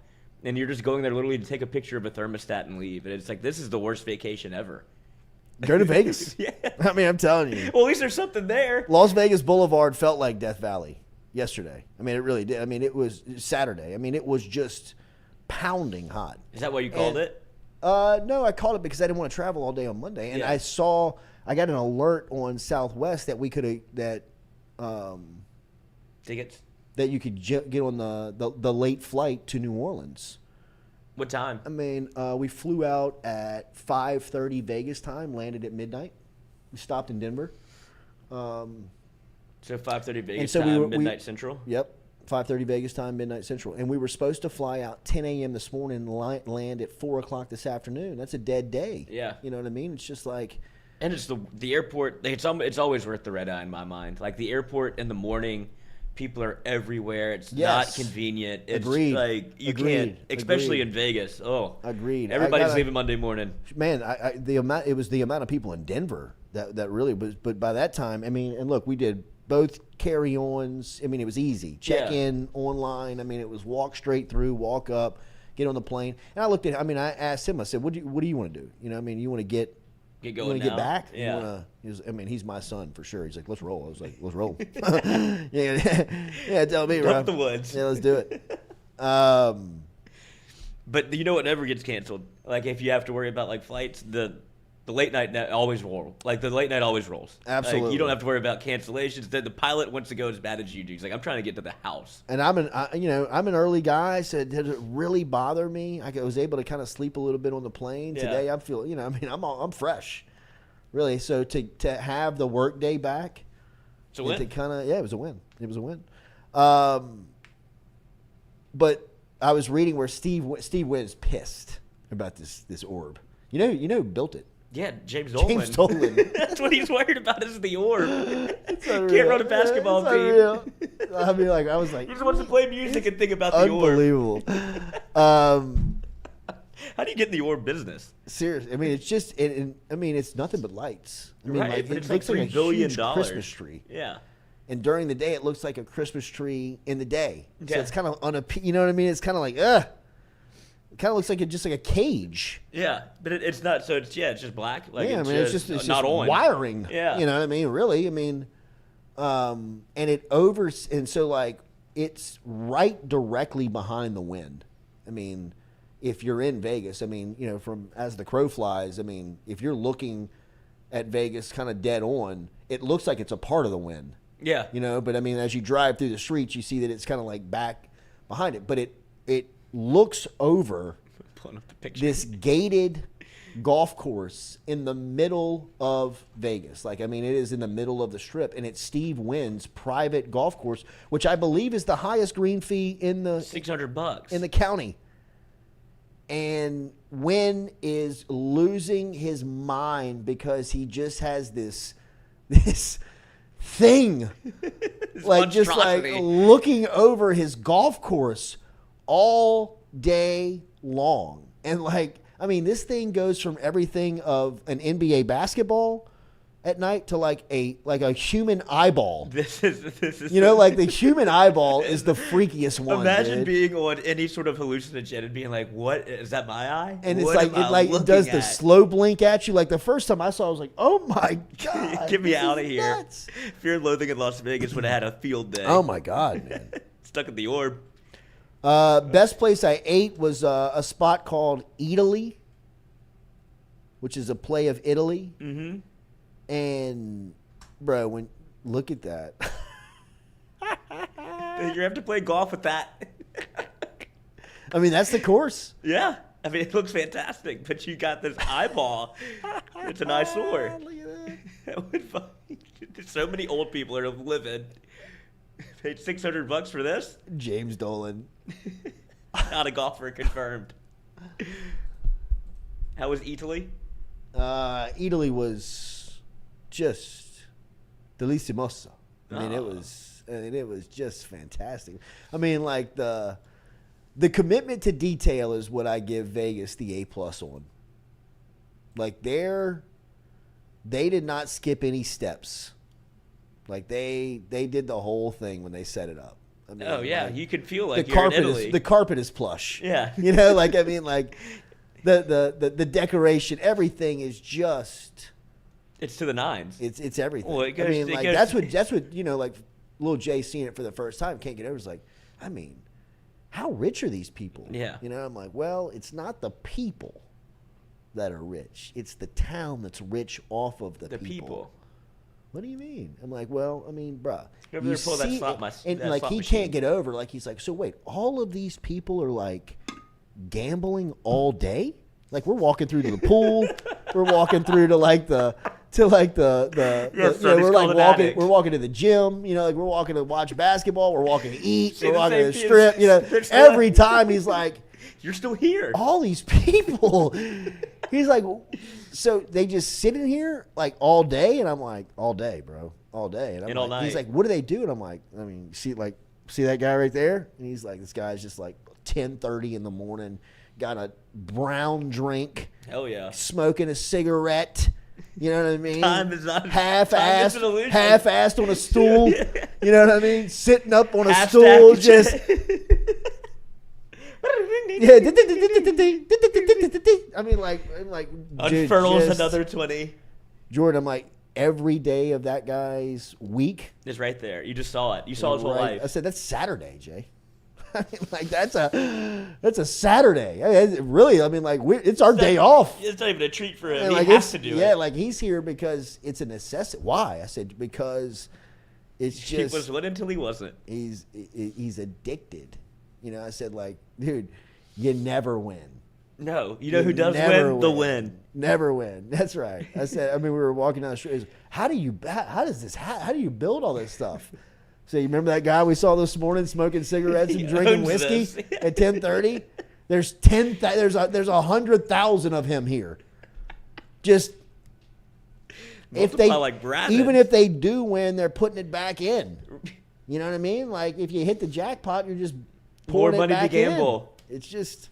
F: And you're just going there literally to take a picture of a thermostat and leave. And it's like, this is the worst vacation ever.
A: Go to Vegas.
F: Yeah.
A: I mean, I'm telling you.
F: Well, at least there's something there.
A: Las Vegas Boulevard felt like Death Valley yesterday. I mean, it really did. I mean, it was Saturday. I mean, it was just pounding hot.
F: Is that why you called it?
A: No, I called it because I didn't want to travel all day on Monday. And I got an alert on Southwest that we could
F: tickets?
A: That you could get on the late flight to New Orleans.
F: What time?
A: I mean, we flew out at 5:30 Vegas time, landed at midnight. We stopped in Denver.
F: So 5:30 Vegas
A: so
F: time, midnight Central?
A: Yep, 5:30 Vegas time, midnight Central. And we were supposed to fly out 10 a.m. this morning and land at 4 o'clock this afternoon. That's a dead day.
F: Yeah.
A: You know what I mean? It's just like...
F: And it's the airport. It's always worth the red eye in my mind. Like the airport in the morning... People are everywhere. It's not convenient. It's like you can't, especially in Vegas. Oh,
A: agreed.
F: Everybody's leaving Monday morning.
A: Man, it was the amount of people in Denver that really was. But by that time, I mean, and look, we did both carry-ons. I mean, it was easy. Check in online. I mean, it was walk straight through, walk up, get on the plane. And I looked at. I mean, I asked him. I said, "What do you want to do? You know, I mean, you want to get."
F: Get
A: going.
F: You
A: want to get back?
F: Yeah.
A: I mean, he's my son for sure. He's like, let's roll. I was like, let's roll. yeah, tell me, bro.
F: Dump the woods.
A: Yeah, let's do it.
F: But you know what never gets canceled? Like if you have to worry about like flights, the The late night always rolls. Like, the late night always rolls.
A: Absolutely.
F: Like, you don't have to worry about cancellations. The pilot wants to go as bad as you do. He's like, I'm trying to get to the house.
A: And I'm an early guy. So did it really bother me? I was able to kind of sleep a little bit on the plane.
F: Yeah.
A: Today I'm feeling, I'm fresh. Really. So to have the work day back.
F: It's a win.
A: It was a win. It was a win. But I was reading where Steve Wynn's pissed about this orb. You know who built it?
F: Yeah, James Dolan.
A: James Dolan.
F: That's what he's worried about is the orb.
A: Unreal.
F: Can't run a basketball
A: It's
F: team.
A: unreal. I mean, I was like,
F: He just wants to play music and think about the orb.
A: unbelievable.
F: How do you get in the orb business?
A: Seriously, I mean, it's just, it's nothing but lights. I mean,
F: Right, but
A: it
F: it's
A: looks
F: like
A: like a
F: $3 billion.
A: huge Christmas tree.
F: Yeah.
A: And during the day, it looks like a Christmas tree in the day. So
F: Yeah.
A: it's kind of you know what I mean? It's kind of like, ugh. It kind of looks like just like a cage.
F: Yeah, but it's not. So it's just black. Like
A: Yeah, I mean, it's just
F: not on
A: wiring.
F: Yeah,
A: you know what I mean. Really, I mean, and so like it's right directly behind the wind. I mean, if you're in Vegas, I mean, from as the crow flies, I mean, if you're looking at Vegas kind of dead on, it looks like it's a part of the wind.
F: Yeah,
A: But I mean, as you drive through the streets, you see that it's kind of like back behind it, but it looks over
F: pulling up the picture.
A: this gated golf course in the middle of Vegas. Like, I mean, it is in the middle of the strip, and it's Steve Wynn's private golf course, which I believe is the highest green fee in the
F: $600
A: in the county. And Wynn is losing his mind because he just has this thing, like just like
F: monstrosity.
A: looking over his golf course all day long. And like, I mean, this thing goes from everything of an NBA basketball at night to like a human eyeball.
F: This is
A: like the human eyeball is the freakiest one.
F: Imagine
A: dude.
F: being on any sort of hallucinogen and being like, "What is that? My eye?"
A: And
F: What
A: it's
F: am I
A: like it
F: looking
A: does the
F: at?
A: slow blink at you. Like the first time I saw it, I was like, oh my God.
F: Get me
A: this
F: out
A: is
F: of here.
A: nuts.
F: Fear and Loathing in Las Vegas would have had a field day.
A: Oh my God, man.
F: Stuck at the orb.
A: Best place I ate was a spot called Italy, which is a play of Italy.
F: Mm-hmm.
A: And bro, look at that.
F: You have to play golf with that.
A: I mean, that's the course.
F: Yeah. I mean, it looks fantastic, but you got this eyeball. It's an eyesore.
A: Look at
F: That would so many old people are livid. Paid $600 for this?
A: James Dolan.
F: Not a golfer confirmed. How was Italy?
A: Italy was just delicioso. I mean, it was just fantastic. I mean, like the commitment to detail is what I give Vegas the A+ on. Like they did not skip any steps. Like they did the whole thing when they set it up. I mean,
F: Oh yeah,
A: like,
F: you could feel like you're in Italy.
A: the carpet is plush.
F: Yeah.
A: Like I mean, like the decoration, everything is just.
F: It's to the nines.
A: It's everything.
F: Well, it goes-
A: I mean,
F: it
A: like
F: goes-
A: that's what like little Jay seeing it for the first time can't get over. It's like, I mean, how rich are these people?
F: Yeah.
A: I'm like, well, it's not the people that are rich. It's the town that's rich off of the
F: people.
A: What do you mean? I'm like, well, I mean, bruh.
F: Remember they pull that
A: see
F: slot
A: it,
F: mach-
A: and
F: that
A: like
F: slot
A: he
F: machine.
A: can't get over. Like he's like, so wait, all of these people are like gambling all day. Like we're walking through to the pool, we're walking through to like the
F: Yes, son,
A: we're
F: he's
A: like
F: called an
A: walking,
F: addict.
A: we're walking to the gym. Like we're walking to watch basketball. We're walking to eat.
F: Say
A: We're
F: the
A: walking to the
F: same
A: strip.
F: thing. There's
A: Every time he's like,
F: You're still here.
A: all these people. He's like, so they just sit in here like all day, and I'm like, all day, bro, all day. And I'm
F: And all
A: like, he's
F: night.
A: like, what do they do? And I'm like, I mean, see that guy right there? And he's like, this guy's just like 10:30 in the morning, got a brown drink,
F: Hell yeah.
A: smoking a cigarette. You know what I mean?
F: Time is not- time is an illusion.
A: half-assed on a stool. You know what I mean? Sitting up on a
F: Half
A: stool,
F: stacked.
A: just. Yeah. I mean, like dude,
F: Unfurls
A: just-
F: another 20.
A: Jordan, I'm like, every day of that guy's week.
F: It's right there. You just saw it. You saw his whole
A: right?
F: life.
A: I said, that's Saturday, Jay. I mean, like that's a Saturday. Really, I mean, like it's our day off.
F: It's not even a treat for him.
A: And
F: He
A: like
F: has to do it.
A: Yeah, like he's here because it's a necessity. Why? I said because it's just
F: he was winning until he wasn't.
A: He's addicted. You know, I said like, dude, you never win.
F: No, you know who does
A: never
F: win? The win.
A: Never win. That's right. I said. I mean, we were walking down the street. How do you build all this stuff? So you remember that guy we saw this morning smoking cigarettes and drinking whiskey at 10:30? There's 100,000 of him here. Just even if they do win, they're putting it back in. You know what I mean? Like if you hit the jackpot, you're just pouring
F: more money
A: it back
F: to gamble.
A: In. It's just,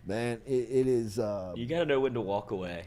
A: man, it is.
F: You got to know when to walk away.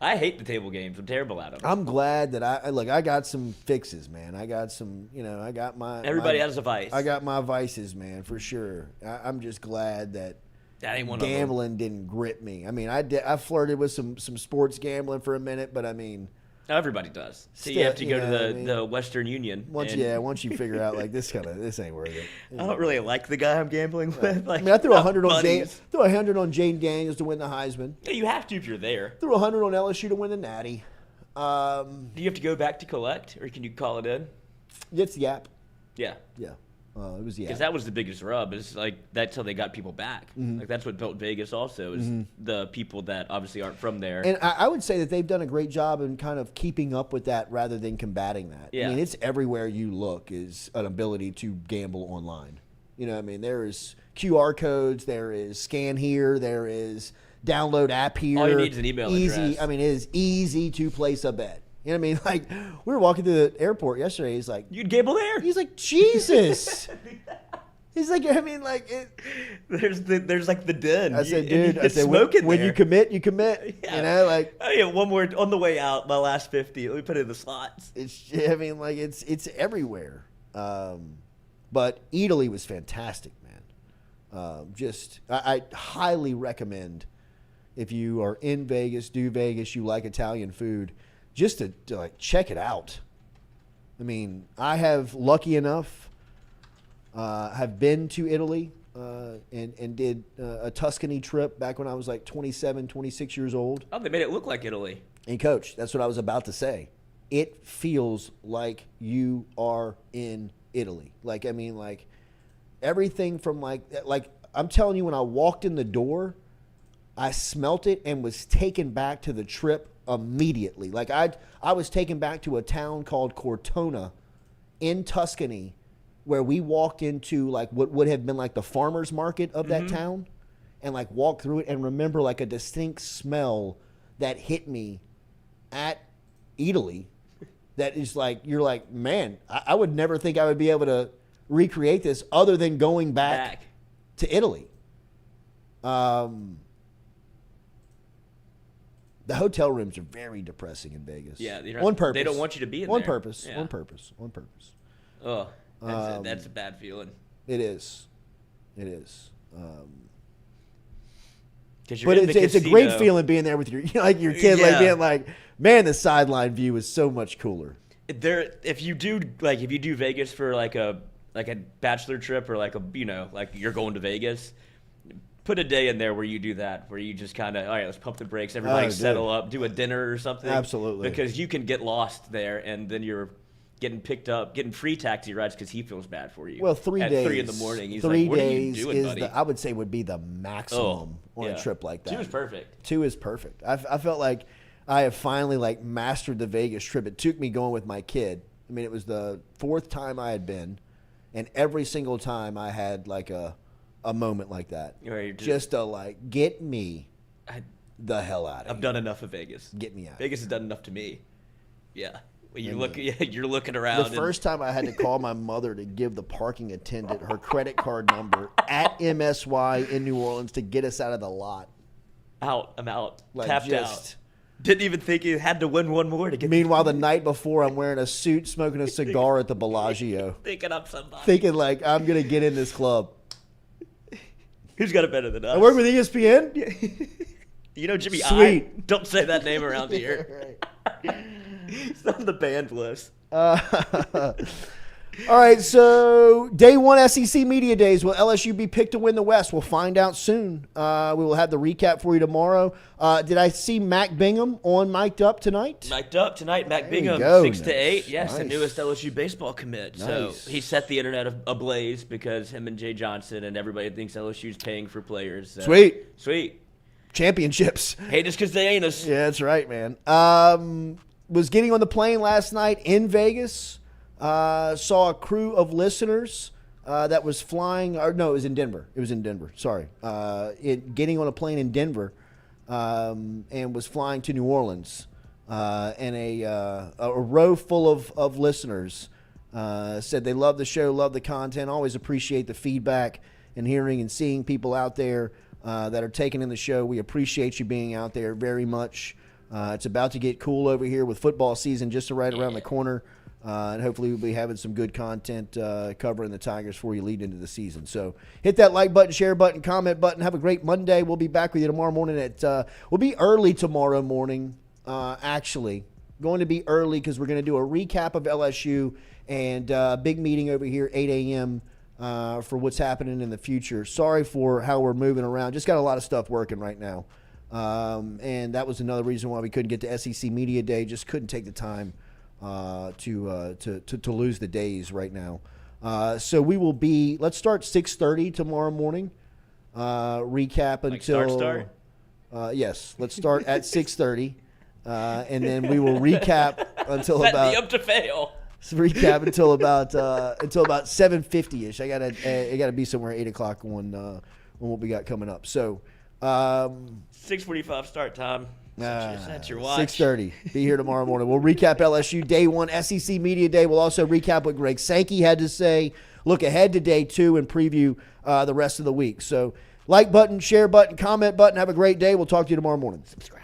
F: I hate the table games. I'm terrible at them.
A: I'm glad that I got some fixes, man. I got some, I got my.
F: Everybody has a vice.
A: I got my vices, man, for sure. I'm just glad that
F: ain't one
A: gambling didn't grip me. I mean, I flirted with some sports gambling for a minute, but I mean.
F: Everybody does. So you have to go to the Western Union.
A: Once you figure out like this ain't worth it.
F: I don't really like the guy I'm gambling with. Like,
A: I mean, I threw 100 on Jane Daniels to win the Heisman.
F: Yeah, you have to if you're there.
A: Threw 100 on LSU to win the Natty.
F: Do you have to go back to collect, or can you call it in?
A: It's the app.
F: Yeah.
A: Yeah. It was the app.
F: Because that was the biggest rub. Is like that's how they got people back.
A: Mm-hmm.
F: Like that's what built Vegas. Also, is the people that obviously aren't from there.
A: And I would say that they've done a great job in kind of keeping up with that rather than combating that.
F: Yeah.
A: I mean, it's everywhere you look is an ability to gamble online. You know what I mean? There is QR codes. There is scan here. There is download app here.
F: All you need is an email address.
A: I mean, it is easy to place a bet. You know what I mean? Like, we were walking through the airport yesterday. He's like,
F: you'd gamble there?
A: He's like, Jesus. He's like, I mean, like,
F: there's like the den.
A: I said, dude, when you commit, you commit. Yeah. You know, like.
F: Oh, yeah, one more on the way out, my last 50. Let me put it in the slots.
A: I mean, like, it's everywhere. But Italy was fantastic, man. I highly recommend if you are in Vegas, you like Italian food, just to like check it out. I mean, I have lucky enough have been to Italy and did a Tuscany trip back when I was like 27, 26 years old.
F: Oh, they made it look like Italy.
A: And coach, that's what I was about to say. It feels like you are in Italy. Like, I mean, like everything from like I'm telling you, when I walked in the door, I smelt it and was taken back to the trip immediately. Like I was taken back to a town called Cortona in Tuscany, where we walked into like what would have been like the farmer's market of that town, and like walked through it and remember like a distinct smell that hit me at Italy. That is like, you're like, man, I would never think I would be able to recreate this other than going back. To Italy. The hotel rooms are very depressing in Vegas.
F: Yeah,
A: on purpose.
F: They don't want you to be in
A: on
F: there.
A: Purpose.
F: Yeah.
A: On purpose.
F: Oh, that's a bad feeling.
A: It is.
F: But
A: it's a great feeling being there with your kid, like being like, man, the sideline view is so much cooler.
F: If you do Vegas for like a bachelor trip or like you're going to Vegas, put a day in there where you do that, where you just kind of, all right, let's pump the brakes, everybody settle up, do a dinner or something.
A: Absolutely.
F: Because you can get lost there, and then you're getting picked up, getting free taxi rides because he feels bad for you.
A: Well, 3 days.
F: At 3 in the morning, he's
A: 3
F: like, what
A: days
F: are you doing, buddy?
A: I would say would be the maximum on a trip like that.
F: 2 is perfect.
A: 2 is perfect. I felt like I have finally like mastered the Vegas trip. It took me going with my kid. I mean, it was the 4th time I had been, and every single time I had like a moment like that. Just to like get me the hell out of here.
F: I've done enough of Vegas.
A: Get me out.
F: Vegas has done enough to me. Yeah. When you're looking around.
A: The first time I had to call my mother to give the parking attendant her credit card number at MSY in New Orleans to get us out of the lot.
F: I'm out.
A: Like
F: Tapped out. Didn't even think you had to win one more to get.
A: Meanwhile, the night before, I'm wearing a suit, smoking a cigar at the Bellagio.
F: Thinking I'm somebody.
A: Thinking like, I'm going to get in this club.
F: Who's got it better than us?
A: I work with ESPN?
F: You know Jimmy
A: Sweet.
F: I? Don't say that name around here. It's on the banned list.
A: All right, so day one SEC Media Days. Will LSU be picked to win the West? We'll find out soon. We will have the recap for you tomorrow. Did I see Mac Bingham on Mic'd Up tonight?
F: Mic'd Up tonight, Mac Bingham,
A: go.
F: 6 to 8.
A: Nice.
F: Yes, the
A: Nice.
F: newest LSU baseball commit. So
A: Nice.
F: he set the internet ablaze because him and Jay Johnson and everybody thinks LSU's paying for players. So. Sweet.
A: Championships.
F: Hate us because they ain't us.
A: Yeah, that's right, man. Was getting on the plane last night in Vegas. Saw a crew of listeners that was flying. Or no, it was in Denver. Sorry. Getting on a plane in Denver and was flying to New Orleans. And a row full of listeners said they love the show, love the content, always appreciate the feedback and hearing and seeing people out there that are taking in the show. We appreciate you being out there very much. It's about to get cool over here with football season just right around the corner. And hopefully we'll be having some good content covering the Tigers for you lead into the season. So hit that like button, share button, comment button. Have a great Monday. We'll be back with you tomorrow morning we'll be early tomorrow morning, actually. Going to be early because we're going to do a recap of LSU and big meeting over here, 8 a.m. For what's happening in the future. Sorry for how we're moving around. Just got a lot of stuff working right now. And that was another reason why we couldn't get to SEC Media Day. Just couldn't take the time to lose the days right now. So we will be, let's start 6:30 tomorrow morning. Recap until
F: start?
A: Yes, let's start at 6:30. And then we will recap until
F: Set
A: about
F: me up to fail.
A: recap until about 7:50ish. I gotta be somewhere at 8 o'clock on what we got coming up. So
F: 6:45 start time. That's your watch.
A: 6:30. Be here tomorrow morning. We'll recap LSU Day 1 SEC Media Day. We'll also recap what Greg Sankey had to say, look ahead to Day 2, and preview the rest of the week. So like button, share button, comment button. Have a great day. We'll talk to you tomorrow morning.
F: Subscribe.